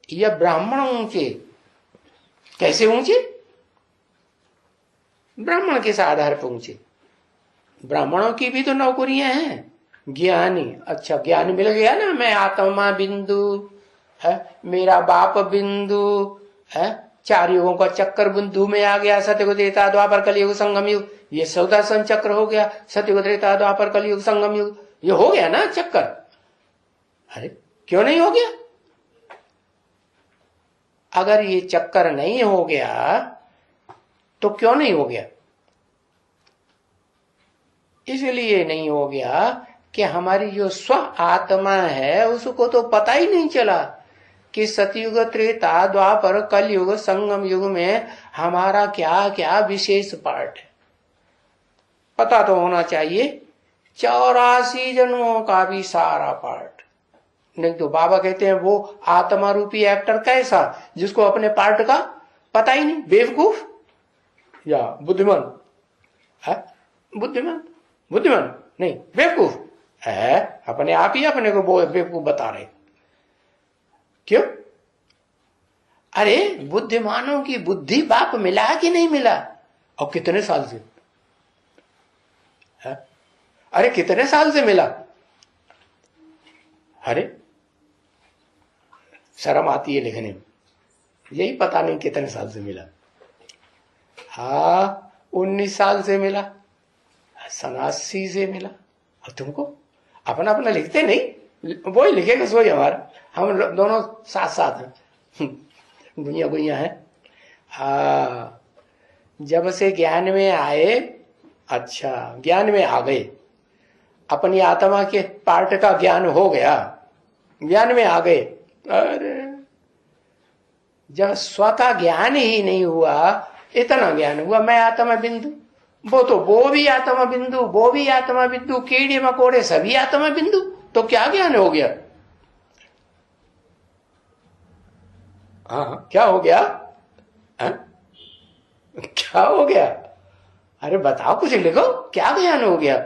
या ब्राह्मण ऊंचे? कैसे ऊंचे? ब्राह्मण किस आधार पर ऊंचे? ब्राह्मणों की भी तो नौकरियां हैं। ज्ञानी, अच्छा ज्ञान मिल गया ना, मैं आत्मा बिंदु है, मेरा बाप बिंदु है, 4 युगों का चक्कर बिंदु में आ गया, सतयुग त्रेता द्वापर कलयुग संगम युग, ये सुदर्शन चक्र हो गया, सतयुग त्रेता द्वापर कलयुग संगम युग, ये हो गया ना चक्कर। अरे क्यों नहीं हो गया? अगर ये चक्कर नहीं हो गया तो क्यों नहीं हो गया? इसलिए नहीं हो गया कि हमारी जो स्व आत्मा है उसको तो पता ही नहीं चला कि सतयुग, त्रेता, द्वापर, कलयुग, संगम युग में हमारा क्या क्या विशेष पार्ट है, पता तो होना चाहिए। 84 जन्मों का भी सारा पार्ट नहीं तो बाबा कहते हैं वो आत्मा रूपी एक्टर कैसा, जिसको अपने पार्ट का पता ही नहीं, बेवकूफ या बुद्धिमान है? बुद्धिमान बुद्धिमान नहीं, बेवकूफ है, अपने आप ही अपने को बेवकूफ बता रहे। क्यों? अरे बुद्धिमानों की बुद्धि बाप मिला कि नहीं मिला, और कितने साल से है? अरे कितने साल से मिला? अरे शर्म आती है लिखने में, यही पता नहीं कितने साल से मिला। हाँ 19 साल से मिला, 87 से मिला। और तुमको अपना अपना लिखते नहीं, वही लिखेगा सोई हमारा, हम दोनों साथ साथ हैं, गुइया गुइया है। हाँ जब से ज्ञान में आए, अच्छा ज्ञान में आ गए, अपनी आत्मा के पार्ट का ज्ञान हो गया, ज्ञान में आ गए। अरे जब स्व का ज्ञान ही नहीं हुआ, इतना ज्ञान हुआ मैं आत्मा बिंदु, वो भी आत्मा बिंदु, वो भी आत्मा बिंदु, कीड़े मकोड़े सभी आत्मा बिंदु, तो क्या ज्ञान हो गया? हाँ क्या हो गया? हाँ? क्या हो गया? अरे बताओ, कुछ लिखो, क्या ज्ञान हो गया?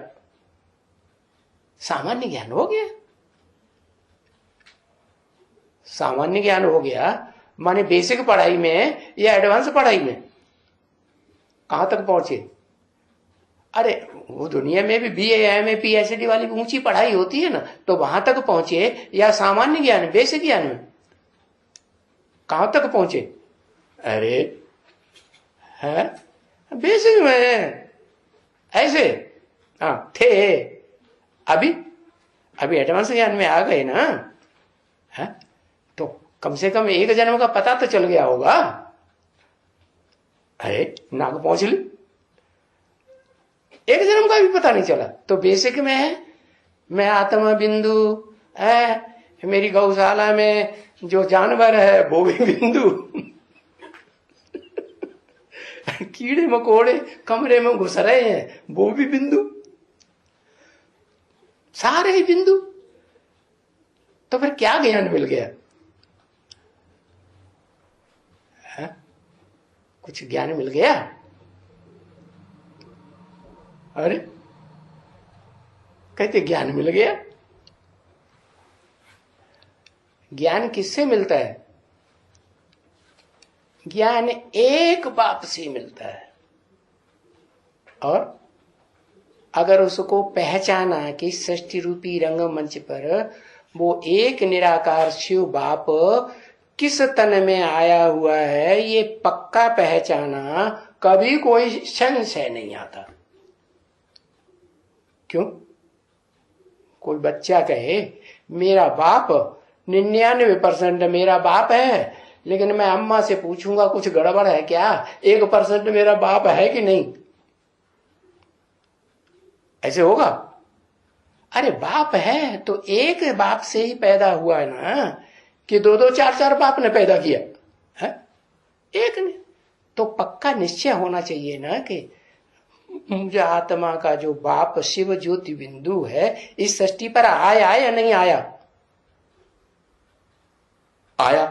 सामान्य ज्ञान हो गया। सामान्य ज्ञान हो गया माने बेसिक पढ़ाई में या एडवांस पढ़ाई में कहां तक पहुंचे? अरे वो दुनिया में भी BA MA PhD वाली ऊंची पढ़ाई होती है ना, तो वहां तक पहुंचे, या सामान्य ज्ञान बेसिक ज्ञान में कहां तक पहुंचे? अरे है बेसिक में ऐसे हाँ थे, अभी एडवांस ज्ञान में आ गए ना, है? तो कम से कम एक जन्म का पता तो चल गया होगा। अरे नाक पहुंच ली, एक जन्म का भी पता नहीं चला, तो बेसिक में है मैं आत्मा बिंदु है, मेरी गौशाला में जो जानवर है वो भी बिंदु, कीड़े मकोड़े कमरे में घुस रहे हैं वो भी बिंदु, सारे ही बिंदु। तो फिर क्या ज्ञान मिल गया? है? कुछ ज्ञान मिल गया? अरे कहते ज्ञान मिल गया। ज्ञान किससे मिलता है? ज्ञान एक बाप से मिलता है, और अगर उसको पहचाना कि सृष्टि रूपी रंगमंच पर वो एक निराकार शिव बाप किस तन में आया हुआ है, ये पक्का पहचाना, कभी कोई संशय नहीं आता। क्यों? कोई बच्चा कहे मेरा बाप 99% मेरा बाप है, लेकिन मैं अम्मा से पूछूंगा कुछ गड़बड़ है क्या, 1% मेरा बाप है कि नहीं, ऐसे होगा? अरे बाप है तो एक बाप से ही पैदा हुआ है ना, कि 2-2 4-4 बाप ने पैदा किया है? एक ने तो पक्का निश्चय होना चाहिए ना कि मुझे आत्मा का जो बाप शिव ज्योति बिंदु है इस सृष्टि पर आया या नहीं आया? आया।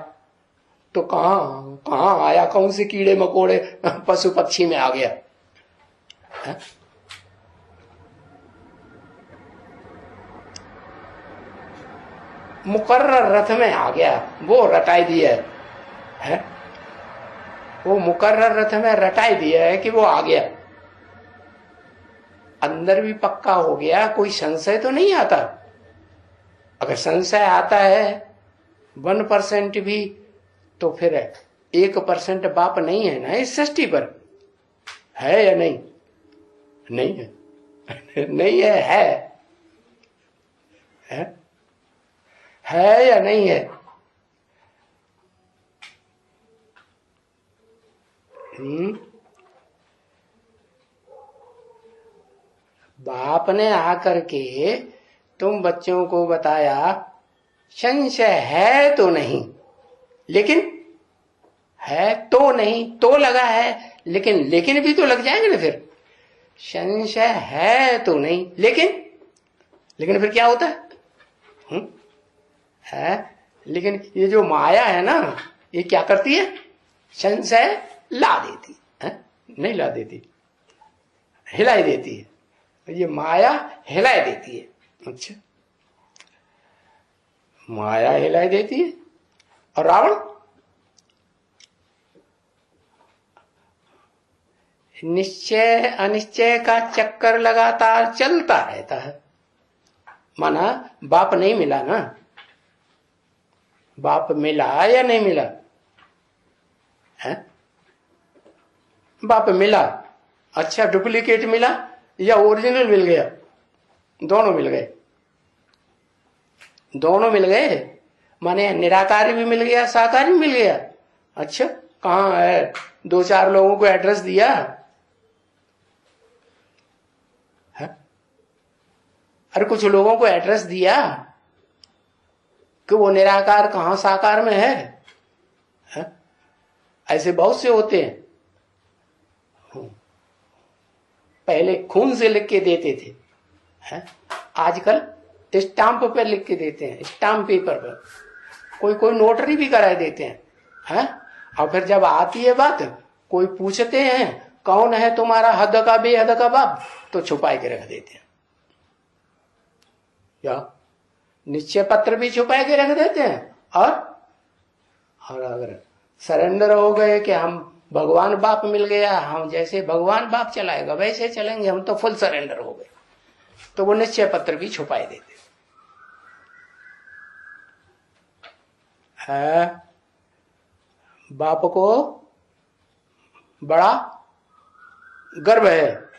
तो कहां आया? कौन से कीड़े मकोड़े पशु पक्षी में आ गया है? मुकर्रर रथ में आ गया, वो रटाई दिया है, वो मुकर्रर रथ में रटाई दिया है कि वो आ गया, अंदर भी पक्का हो गया, कोई संशय तो नहीं आता। अगर संशय आता है 1% भी, तो फिर 1% बाप नहीं है ना इस सृष्टि पर, है या नहीं? नहीं है नहीं है या नहीं है? बाप ने आकर के तुम बच्चों को बताया संशय है तो नहीं, लेकिन है तो नहीं, तो लगा है, लेकिन भी तो लग जाएंगे ना फिर। संशय है तो नहीं, लेकिन फिर क्या होता है? है, लेकिन ये जो माया है ना, ये क्या करती है? संशय ला देती है, नहीं ला देती, हिलाई देती है। ये माया हिलाई देती है। अच्छा, माया हिलाई देती है। और रावण निश्चय अनिश्चय का चक्कर लगातार चलता रहता है। माना बाप नहीं मिला ना, बाप मिला या नहीं मिला है? बाप मिला, अच्छा डुप्लीकेट मिला या ओरिजिनल मिल गया? दोनों मिल गए, दोनों मिल गए। माने निराकारी भी मिल गया, साकारी भी मिल गया। अच्छा, कहाँ है? 2-4 लोगों को एड्रेस दिया है? अरे कुछ लोगों को एड्रेस दिया कि वो निराकार कहां साकार में है? ऐसे बहुत से होते हैं। पहले खून से लिख के देते थे, है? आजकल स्टाम्प पर लिख के देते हैं, स्टाम्प पेपर पर। कोई नोटरी भी करा देते हैं। और फिर जब आती है बात, कोई पूछते हैं कौन है तुम्हारा हद का बेहद का बाप, तो छुपाए के रख देते हैं। या निश्चय पत्र भी छुपाए के रख देते हैं। और अगर सरेंडर हो गए कि हम भगवान बाप मिल गया, हम जैसे भगवान बाप चलाएगा वैसे चलेंगे, हम तो फुल सरेंडर हो गए, तो वो निश्चय पत्र भी छुपाए देते है। बाप को बड़ा गर्व है।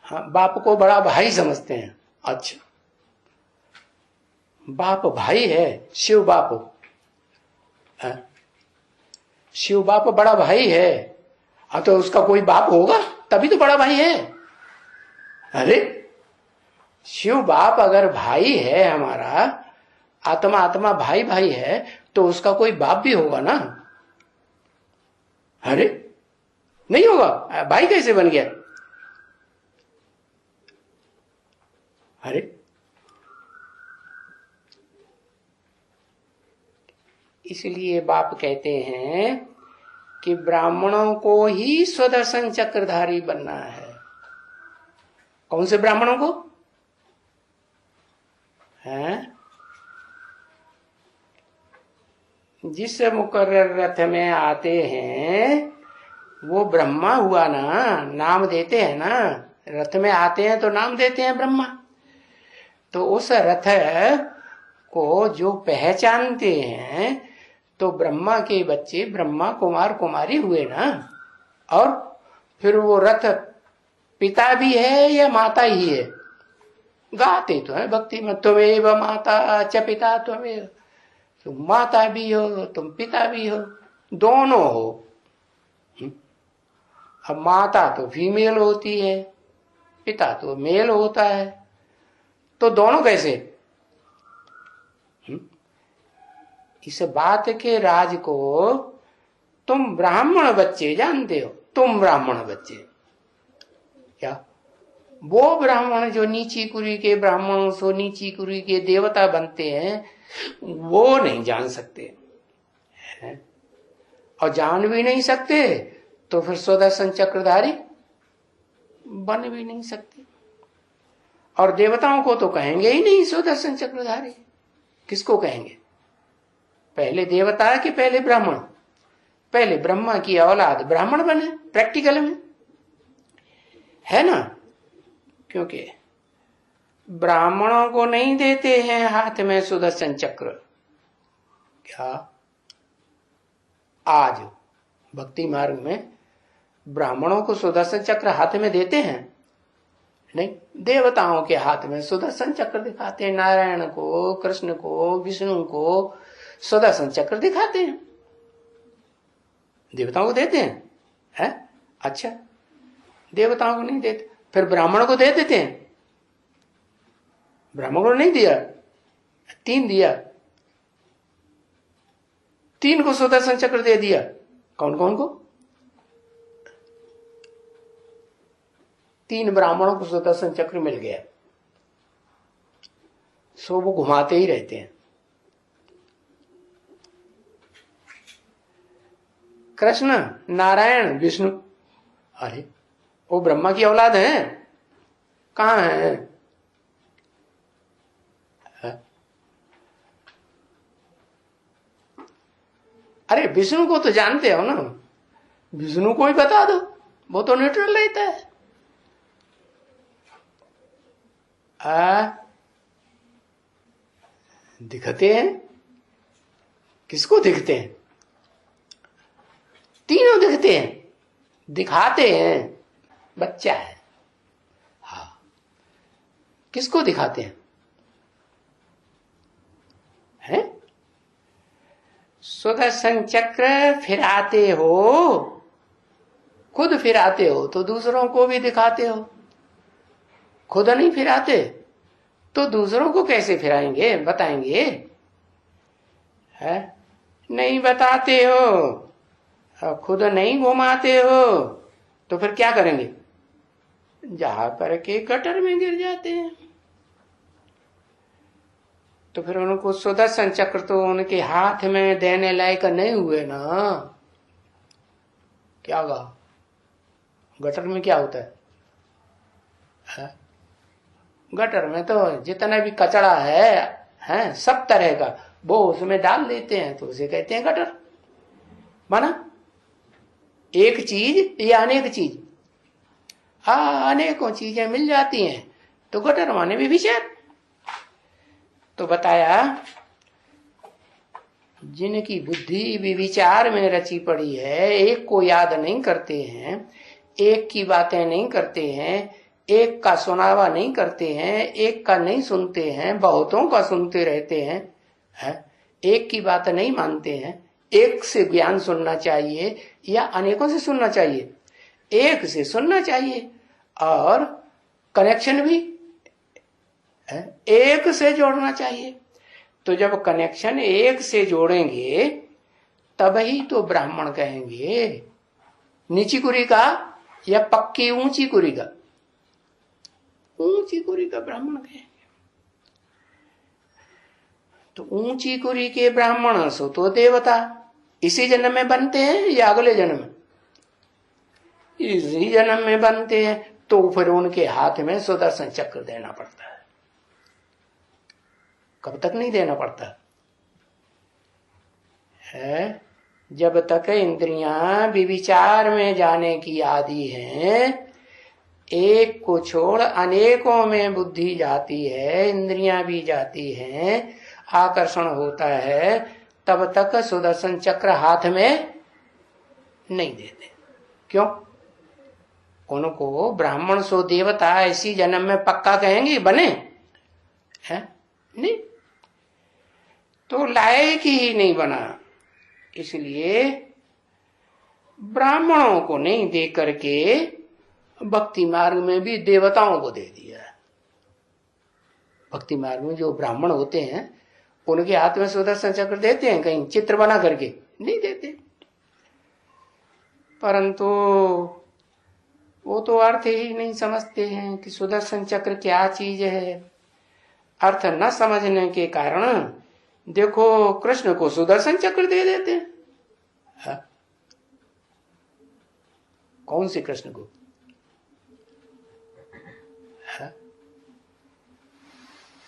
हाँ, बाप को बड़ा भाई समझते हैं। अच्छा, बाप भाई है, शिव बाप है? शिव बाप बड़ा भाई है। हाँ, तो उसका कोई बाप होगा तभी तो बड़ा भाई है। अरे शिव बाप अगर भाई है हमारा, आत्मा आत्मा भाई भाई है, तो उसका कोई बाप भी होगा ना? अरे नहीं होगा, भाई कैसे बन गया? अरे इसलिए बाप कहते हैं कि ब्राह्मणों को ही स्वदर्शन चक्रधारी बनना है। कौन से ब्राह्मणों को? हैं? जिस मुकर्रर रथ में आते हैं वो ब्रह्मा हुआ ना, नाम देते हैं ना। रथ में आते हैं तो नाम देते हैं ब्रह्मा। तो उस रथ को जो पहचानते हैं, तो ब्रह्मा के बच्चे ब्रह्मा कुमार कुमारी हुए ना। और फिर वो रथ पिता भी है या माता ही है? गाते तो है भक्ति में, त्वमेव माता च पिता त्वमेव। तुम माता भी हो, तुम पिता भी हो, दोनों हो। अब माता तो फीमेल होती है, पिता तो मेल होता है, तो दोनों कैसे? इस बात के राज को तुम ब्राह्मण बच्चे जानते हो। तुम ब्राह्मण बच्चे क्या? वो ब्राह्मण जो नीची कुरी के ब्राह्मणों से नीची कुरी के देवता बनते हैं, वो नहीं जान सकते हैं। और जान भी नहीं सकते तो फिर स्वदर्शन चक्रधारी बन भी नहीं सकते। और देवताओं को तो कहेंगे ही नहीं स्वदर्शन चक्रधारी। किसको कहेंगे? पहले देवता कि पहले ब्राह्मण? पहले ब्रह्मा की औलाद ब्राह्मण बने प्रैक्टिकल में, है ना? क्योंकि ब्राह्मणों को नहीं देते हैं हाथ में सुदर्शन चक्र। क्या आज भक्ति मार्ग में ब्राह्मणों को सुदर्शन चक्र हाथ में देते हैं? नहीं, देवताओं के हाथ में सुदर्शन चक्र दिखाते हैं। नारायण को, कृष्ण को, विष्णु को सुदर्शन चक्र दिखाते हैं। देवताओं को देते हैं? अच्छा, देवताओं को नहीं देते, फिर ब्राह्मण को दे देते हैं। ब्राह्मण को नहीं दिया, 3 दिया, 3 को सुदर्शन चक्र दे दिया। कौन कौन को? 3 ब्राह्मणों को सुदर्शन चक्र मिल गया। सो वो घुमाते ही रहते हैं। कृष्ण, नारायण, विष्णु, अरे वो ब्रह्मा की औलाद है, कहां है? अरे विष्णु को तो जानते हो ना, विष्णु को ही बता दो, वो तो न्यूट्रल रहता है। दिखते हैं, किसको दिखते हैं? तीनों दिखते हैं, दिखाते हैं, बच्चा है। हाँ, किसको दिखाते हैं? हैं? सुदर्शन चक्र फिराते हो, खुद फिराते हो तो दूसरों को भी दिखाते हो। खुद नहीं फिराते तो दूसरों को कैसे फिराएंगे, बताएंगे? है? नहीं बताते हो, खुद नहीं घुमाते हो, तो फिर क्या करेंगे? जा करके गटर में गिर जाते हैं। तो फिर उनको सुदर्शन चक्र तो उनके हाथ में देने लायक नहीं हुए ना। क्या होगा? गटर में क्या होता है? गटर में तो जितना भी कचरा है सब तरह का वो उसमें डाल देते हैं, तो उसे कहते हैं गटर। माना एक चीज या अनेक चीज, अनेकों चीजें मिल जाती हैं तो गटर माने भी विचार। तो बताया जिनकी बुद्धि भी विचार में रची पड़ी है, एक को याद नहीं करते हैं, एक की बातें नहीं करते हैं, एक का सुनावा नहीं करते हैं, एक का नहीं सुनते हैं, बहुतों का सुनते रहते हैं, एक की बात नहीं मानते हैं। एक से ज्ञान सुनना चाहिए या अनेकों से सुनना चाहिए? एक से सुनना चाहिए, और कनेक्शन भी एक से जोड़ना चाहिए। तो जब कनेक्शन एक से जोड़ेंगे तब ही तो ब्राह्मण कहेंगे। नीची कुरी का या पक्की ऊंची कुरी का? ऊंची कुरी का ब्राह्मण कहेंगे। तो ऊंची कुरी के ब्राह्मण सो तो देवता इसी जन्म में बनते हैं या अगले जन्म में? इसी जन्म में बनते हैं। तो फिर उनके हाथ में सुदर्शन चक्र देना पड़ता है। कब तक नहीं देना पड़ता है? जब तक इंद्रियां विचार में जाने की आदि हैं, एक को छोड़ अनेकों में बुद्धि जाती है, इंद्रियां भी जाती हैं, आकर्षण होता है, तब तक सुदर्शन चक्र हाथ में नहीं देते। क्यों? उनको ब्राह्मण सो देवता इसी जन्म में पक्का कहेंगे बने हैं? नहीं, तो लायक ही नहीं बना। इसलिए ब्राह्मणों को नहीं दे करके भक्ति मार्ग में भी देवताओं को दे दिया। भक्ति मार्ग में जो ब्राह्मण होते हैं उनके हाथ में सुदर्शन चक्र देते हैं, कहीं चित्र बना करके नहीं देते। परंतु वो तो अर्थ ही नहीं समझते हैं कि सुदर्शन चक्र क्या चीज है। अर्थ न समझने के कारण देखो कृष्ण को सुदर्शन चक्र दे देते हैं। कौन से कृष्ण को?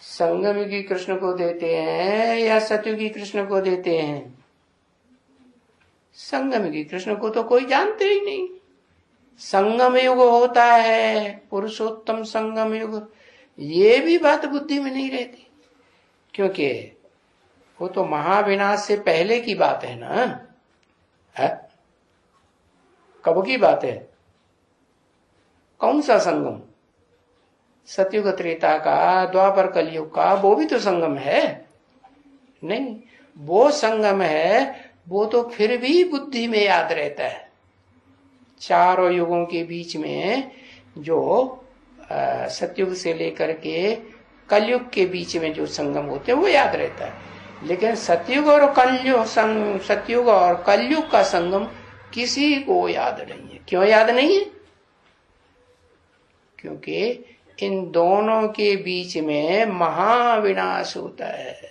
संगम की कृष्ण को देते हैं या सतयुगी कृष्ण को देते हैं? संगम की कृष्ण को तो कोई जानते ही नहीं। संगम युग होता है, पुरुषोत्तम संगम युग, ये भी बात बुद्धि में नहीं रहती, क्योंकि वो तो महाविनाश से पहले की बात है ना। है? कब की बात है? कौन सा संगम? सतयुग त्रेता का, द्वापर कलयुग का, वो भी तो संगम है। नहीं, वो संगम है, वो तो फिर भी बुद्धि में याद रहता है। चारों युगों के बीच में जो सतयुग से लेकर के कलयुग के बीच में जो संगम होते हैं वो याद रहता है, लेकिन सतयुग और कलयुग का संगम किसी को याद नहीं है। क्यों याद नहीं है? क्योंकि इन दोनों के बीच में महाविनाश होता है।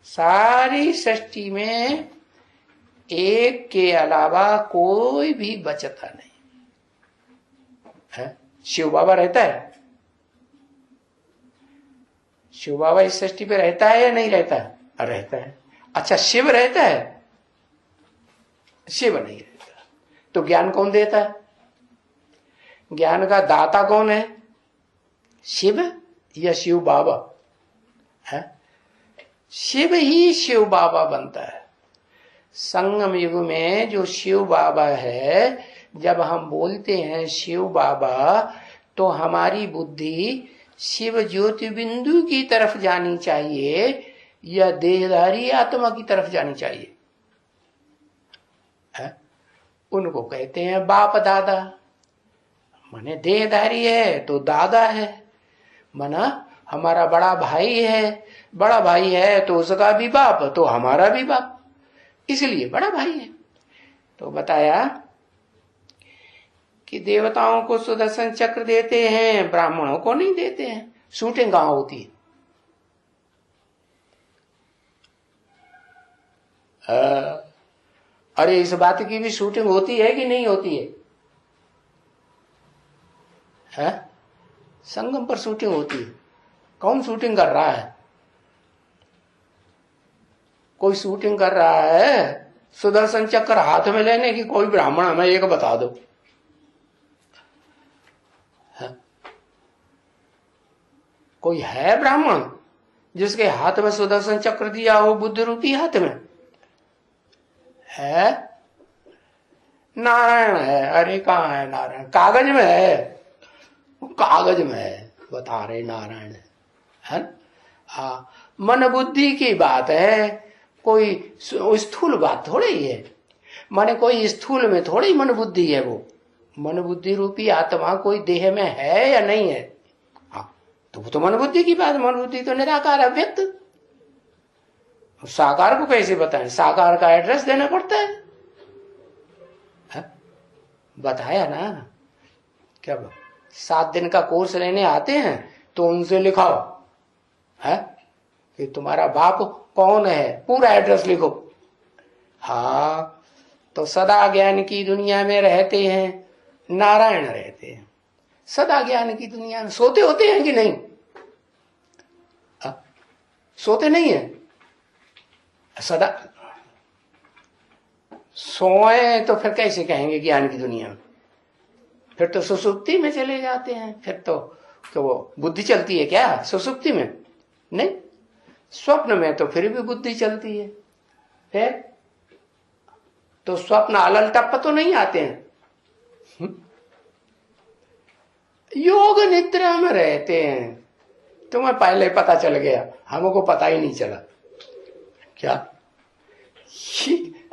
सारी सृष्टि में एक के अलावा कोई भी बचता नहीं है। शिव बाबा रहता है? शिव बाबा इस सृष्टि पे रहता है या नहीं रहता है? रहता है। अच्छा, शिव रहता है? शिव नहीं रहता। तो ज्ञान कौन देता है? ज्ञान का दाता कौन है? शिव या शिव बाबा है? शिव ही शिव बाबा बनता है। संगम युग में जो शिव बाबा है, जब हम बोलते हैं शिव बाबा, तो हमारी बुद्धि शिव ज्योति बिंदु की तरफ जानी चाहिए या देहधारी आत्मा की तरफ जानी चाहिए? है? उनको कहते हैं बाप दादा। माने देहधारी है तो दादा है, माना हमारा बड़ा भाई है, बड़ा भाई है तो उसका भी बाप, तो हमारा भी बाप, इसलिए बड़ा भाई है। तो बताया कि देवताओं को सुदर्शन चक्र देते हैं, ब्राह्मणों को नहीं देते हैं। शूटिंग कहां होती है? अरे इस बात की भी शूटिंग होती है कि नहीं होती है? संगम पर शूटिंग होती है। कौन शूटिंग कर रहा है? कोई शूटिंग कर रहा है सुदर्शन चक्र हाथ में लेने की? कोई ब्राह्मण हमें एक बता दो। कोई है ब्राह्मण जिसके हाथ में सुदर्शन चक्र दिया हो, बुद्ध रूपी हाथ में? है? नारायण है। अरे कहाँ है नारायण? कागज में है, कागज में है, बता रहे नारायण है। मन बुद्धि की बात है, कोई स्थूल बात थोड़ी है। माने कोई स्थूल में थोड़ी मन बुद्धि है। वो मन बुद्धि रूपी आत्मा कोई देह में है या नहीं है? तो वो तो मन बुद्धि की बात। मन बुद्धि तो निराकार अव्यक्त। साकार को कैसे बताएं? साकार का एड्रेस देना पड़ता है। बताया ना क्या? 7 दिन का कोर्स लेने आते हैं तो उनसे लिखाओ है कि तुम्हारा बाप कौन है, पूरा एड्रेस लिखो। हाँ, तो सदा ज्ञान की दुनिया में रहते हैं, नारायण रहते हैं। सदा ज्ञान की दुनिया में सोते होते हैं कि नहीं? सोते नहीं है? सदा सोए तो फिर कैसे कहेंगे ज्ञान की दुनिया में? फिर तो सुसुप्ति में चले जाते हैं। फिर तो वो बुद्धि चलती है क्या सुसुप्ति में? नहीं, स्वप्न में तो फिर भी बुद्धि चलती है। फिर तो स्वप्न अलल टप्प तो नहीं आते हैं। योग निद्रा में रहते हैं। तुम्हें पहले पता चल गया, हमको पता ही नहीं चला क्या?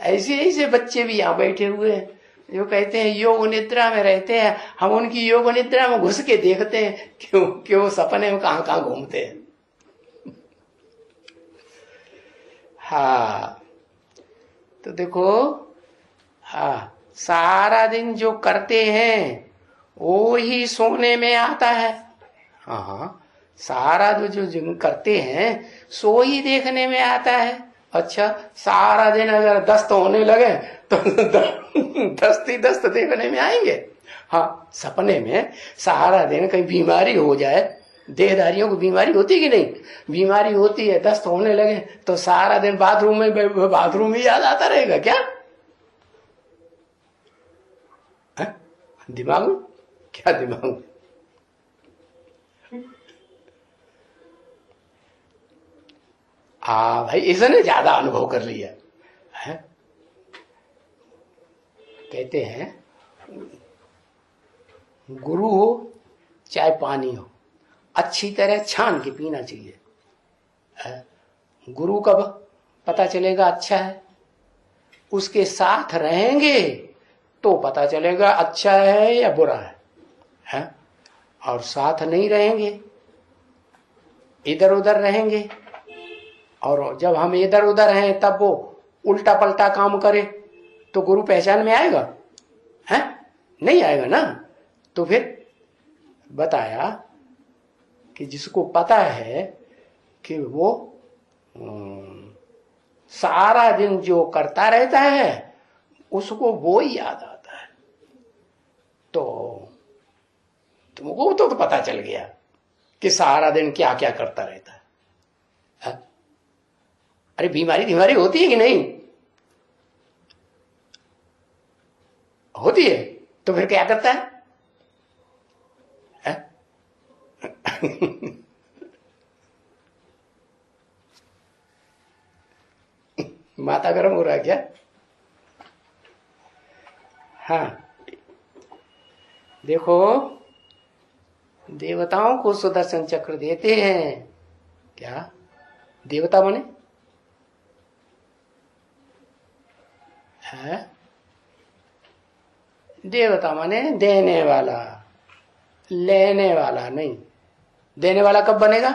ऐसे ऐसे बच्चे भी यहां बैठे हुए हैं जो कहते हैं योग निद्रा में रहते हैं। हम उनकी योग निद्रा में घुस के देखते हैं क्यों वो सपने में कहां कहां घूमते हैं। हाँ, तो देखो, हाँ, सारा दिन जो करते हैं वो ही सोने में आता है। हाँ, सारा जो करते हैं सो ही देखने में आता है। अच्छा, सारा दिन अगर दस्त होने लगे तो दस्त ही दस्त देखने में आएंगे। हाँ, सपने में सारा दिन कहीं बीमारी हो जाए, देहधारियों को बीमारी होती कि नहीं? बीमारी होती है, दस्त होने लगे तो सारा दिन बाथरूम में याद आता रहेगा क्या? दिमाग में क्या? दिमाग में भाई इसने ज्यादा अनुभव कर लिया है। कहते हैं गुरु हो चाहे पानी हो, अच्छी तरह छान के पीना चाहिए। गुरु कब पता चलेगा अच्छा है? उसके साथ रहेंगे तो पता चलेगा अच्छा है या बुरा है? और साथ नहीं रहेंगे इधर उधर रहेंगे, और जब हम इधर उधर हैं तब वो उल्टा पलटा काम करे तो गुरु पहचान में आएगा? है नहीं आएगा ना। तो फिर बताया कि जिसको पता है कि वो सारा दिन जो करता रहता है उसको वो ही याद आता है, तो तुमको तो पता चल गया कि सारा दिन क्या क्या करता रहता है। अरे बीमारी होती है कि नहीं होती है? तो फिर क्या करता है? माथा गर्म हो रहा है क्या? हाँ देखो, देवताओं को सुदर्शन चक्र देते हैं। क्या देवता बने है? देवता माने देने वाला, लेने वाला नहीं। देने वाला कब बनेगा?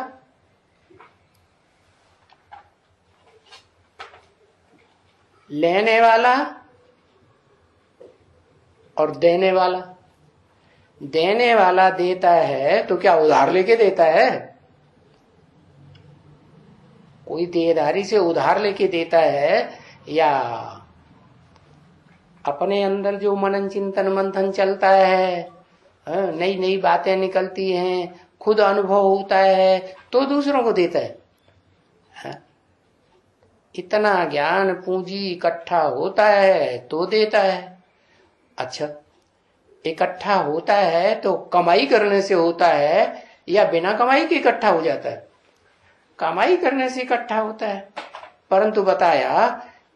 लेने वाला और देने वाला। देने वाला देता है तो क्या उधार लेके देता है? कोई देहधारी से उधार लेके देता है या अपने अंदर जो मनन चिंतन मंथन चलता है, नई नई बातें निकलती हैं, खुद अनुभव होता है तो दूसरों को देता है? इतना ज्ञान पूंजी इकट्ठा होता है तो देता है। अच्छा, इकट्ठा होता है तो कमाई करने से होता है या बिना कमाई के इकट्ठा हो जाता है? कमाई करने से इकट्ठा होता है। परंतु बताया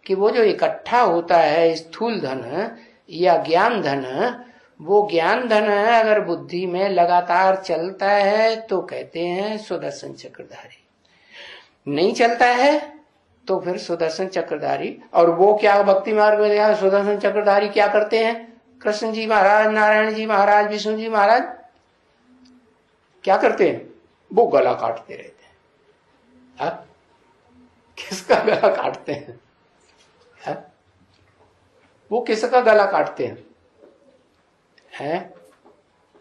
कि वो जो इकट्ठा होता है स्थूल धन या ज्ञान धन, वो ज्ञान धन अगर बुद्धि में लगातार चलता है तो कहते हैं सुदर्शन चक्रधारी। नहीं चलता है तो फिर सुदर्शन चक्रधारी। और वो क्या भक्ति मार्ग में सुदर्शन चक्रधारी क्या करते हैं? कृष्ण जी महाराज, नारायण जी महाराज, विष्णु जी महाराज क्या करते हैं? वो गला काटते रहते हैं। हा? किसका गला काटते हैं? हा? वो किसका गला काटते हैं?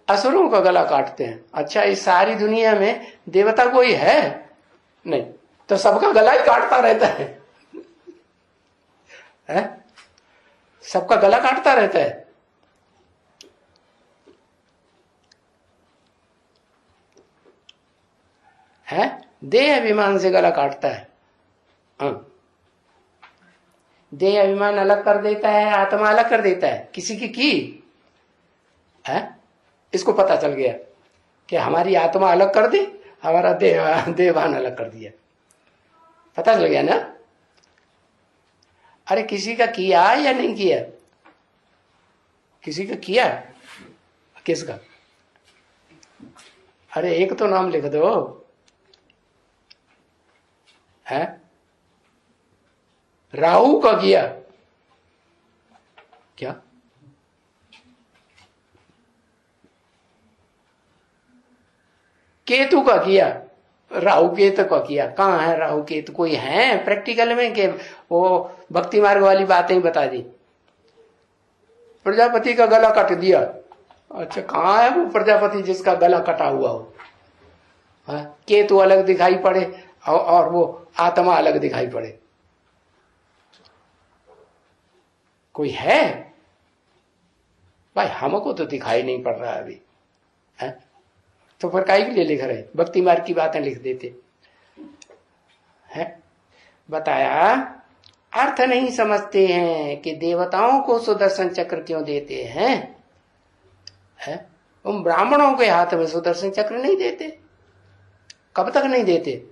असुरों का गला काटते हैं। अच्छा, इस सारी दुनिया में देवता कोई है नहीं, तो सबका गला ही काटता रहता है? सबका गला काटता रहता है? देह अभिमान से गला काटता है। देह अभिमान अलग कर देता है, आत्मा अलग कर देता है। किसी की है? इसको पता चल गया कि हमारी आत्मा अलग कर दी, हमारा देहभान अलग कर दिया। पता चल गया ना? अरे किसी का किया या नहीं किया? किसी का किया? किसका? अरे एक तो नाम लिख दो। है? राहु का किया क्या? केतु का किया? राहु केतु का किया? कहाँ है राहु केतु? कोई है प्रैक्टिकल में कि वो भक्ति मार्ग वाली बातें बता दी? प्रजापति का गला कट दिया। अच्छा, कहाँ है वो प्रजापति जिसका गला कटा हुआ हो? केतु अलग दिखाई पड़े और वो आत्मा अलग दिखाई पड़े। कोई है भाई? हमको तो दिखाई नहीं पड़ रहा अभी है? तो फिर काहे के लिए लिख रहे? भक्ति मार्ग की बातें लिख देते है। बताया अर्थ नहीं समझते हैं कि देवताओं को सुदर्शन चक्र क्यों देते हैं? है? उन ब्राह्मणों के हाथ में सुदर्शन चक्र नहीं देते। कब तक नहीं देते?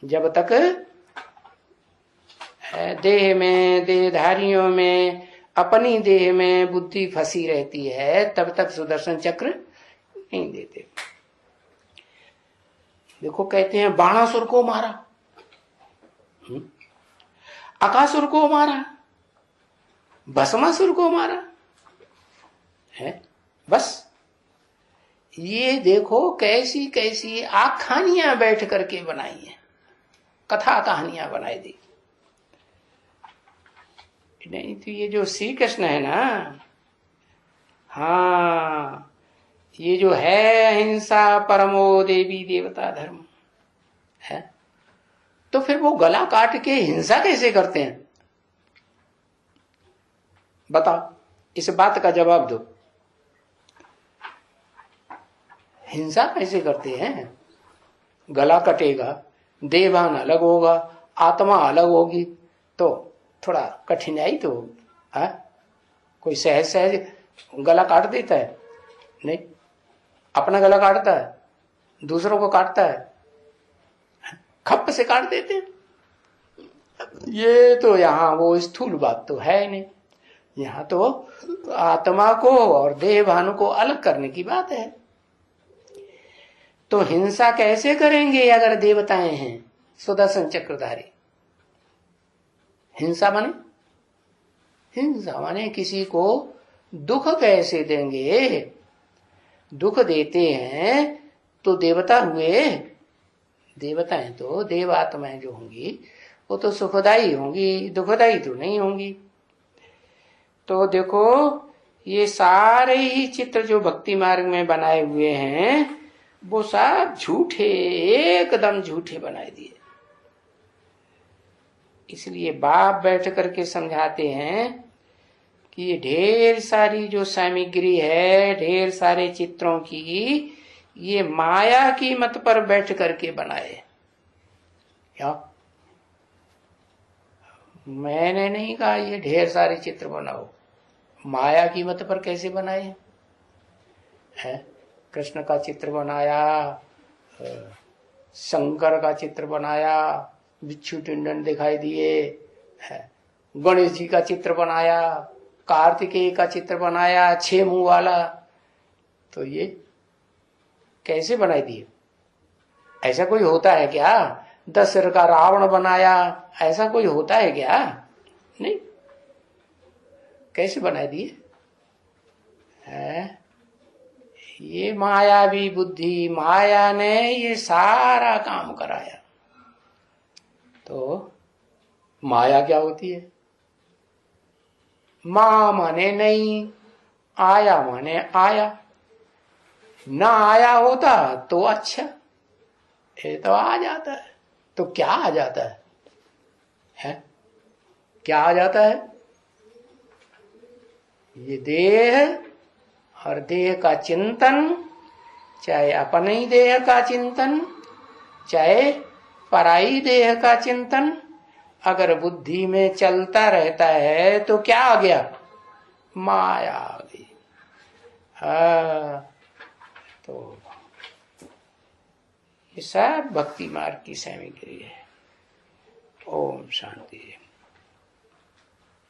जब तक देह में, देहधारियों में, अपनी देह में बुद्धि फंसी रहती है तब तक सुदर्शन चक्र नहीं देते। देखो, कहते हैं बाणासुर को मारा, अकासुर को मारा, भस्मासुर को मारा है, बस ये देखो कैसी कैसी आखानियां बैठ करके बनाई हैं, कथा कहानियां बनाई दी। नहीं तो ये जो श्री कृष्ण है ना, हाँ, ये जो है अहिंसा परमो देवी देवता धर्म है, तो फिर वो गला काट के हिंसा कैसे करते हैं? बताओ, इस बात का जवाब दो। हिंसा कैसे करते हैं? गला कटेगा, देवान अलग होगा, आत्मा अलग होगी, तो थोड़ा कठिनाई तो है। कोई सहज सहज गला काट देता है? नहीं, अपना गला काटता है, दूसरों को काटता है, खप से काट देते हैं। ये तो यहाँ वो स्थूल बात तो है नहीं, यहाँ तो आत्मा को और देहभान को अलग करने की बात है। तो हिंसा कैसे करेंगे अगर देवताएं हैं सुदर्शन चक्रधारी? हिंसा माने, हिंसा माने किसी को दुख कैसे देंगे? दुख देते हैं तो देवता हुए, देवताएं तो देवात्माएं जो होंगी वो तो सुखदाई होंगी, दुखदाई तो नहीं होंगी। तो देखो ये सारे ही चित्र जो भक्ति मार्ग में बनाए हुए हैं वो सब झूठे, एकदम झूठे बनाए दिए। इसलिए बाप बैठ करके समझाते हैं कि ये ढेर सारी जो सामग्री है, ढेर सारे चित्रों की, ये माया की मत पर बैठ करके बनाए। क्या मैंने नहीं कहा ये ढेर सारे चित्र बनाओ, माया की मत पर कैसे बनाए है? कृष्ण का चित्र बनाया, शंकर का चित्र बनाया, बिच्छू टिंडन दिखाई दिए, गणेश जी का चित्र बनाया, कार्तिकेय का चित्र बनाया 6 मुंह वाला, तो ये कैसे बनाई दिए? ऐसा कोई होता है क्या? 10 सिर का रावण बनाया, ऐसा कोई होता है क्या? नहीं, कैसे बनाई दिए है? ये मायावी बुद्धि, माया ने ये सारा काम कराया। तो माया क्या होती है? मां माने नहीं, आया माने आया। ना आया होता तो अच्छा, ये तो आ जाता है। तो क्या आ जाता है? क्या आ जाता है? ये देह और देह का चिंतन, चाहे अपने ही देह का चिंतन, चाहे पराई देह का चिंतन, अगर बुद्धि में चलता रहता है तो क्या आ गया? माया आ गई। तो ये सब भक्ति मार्ग की सामग्री है। ओम शांति।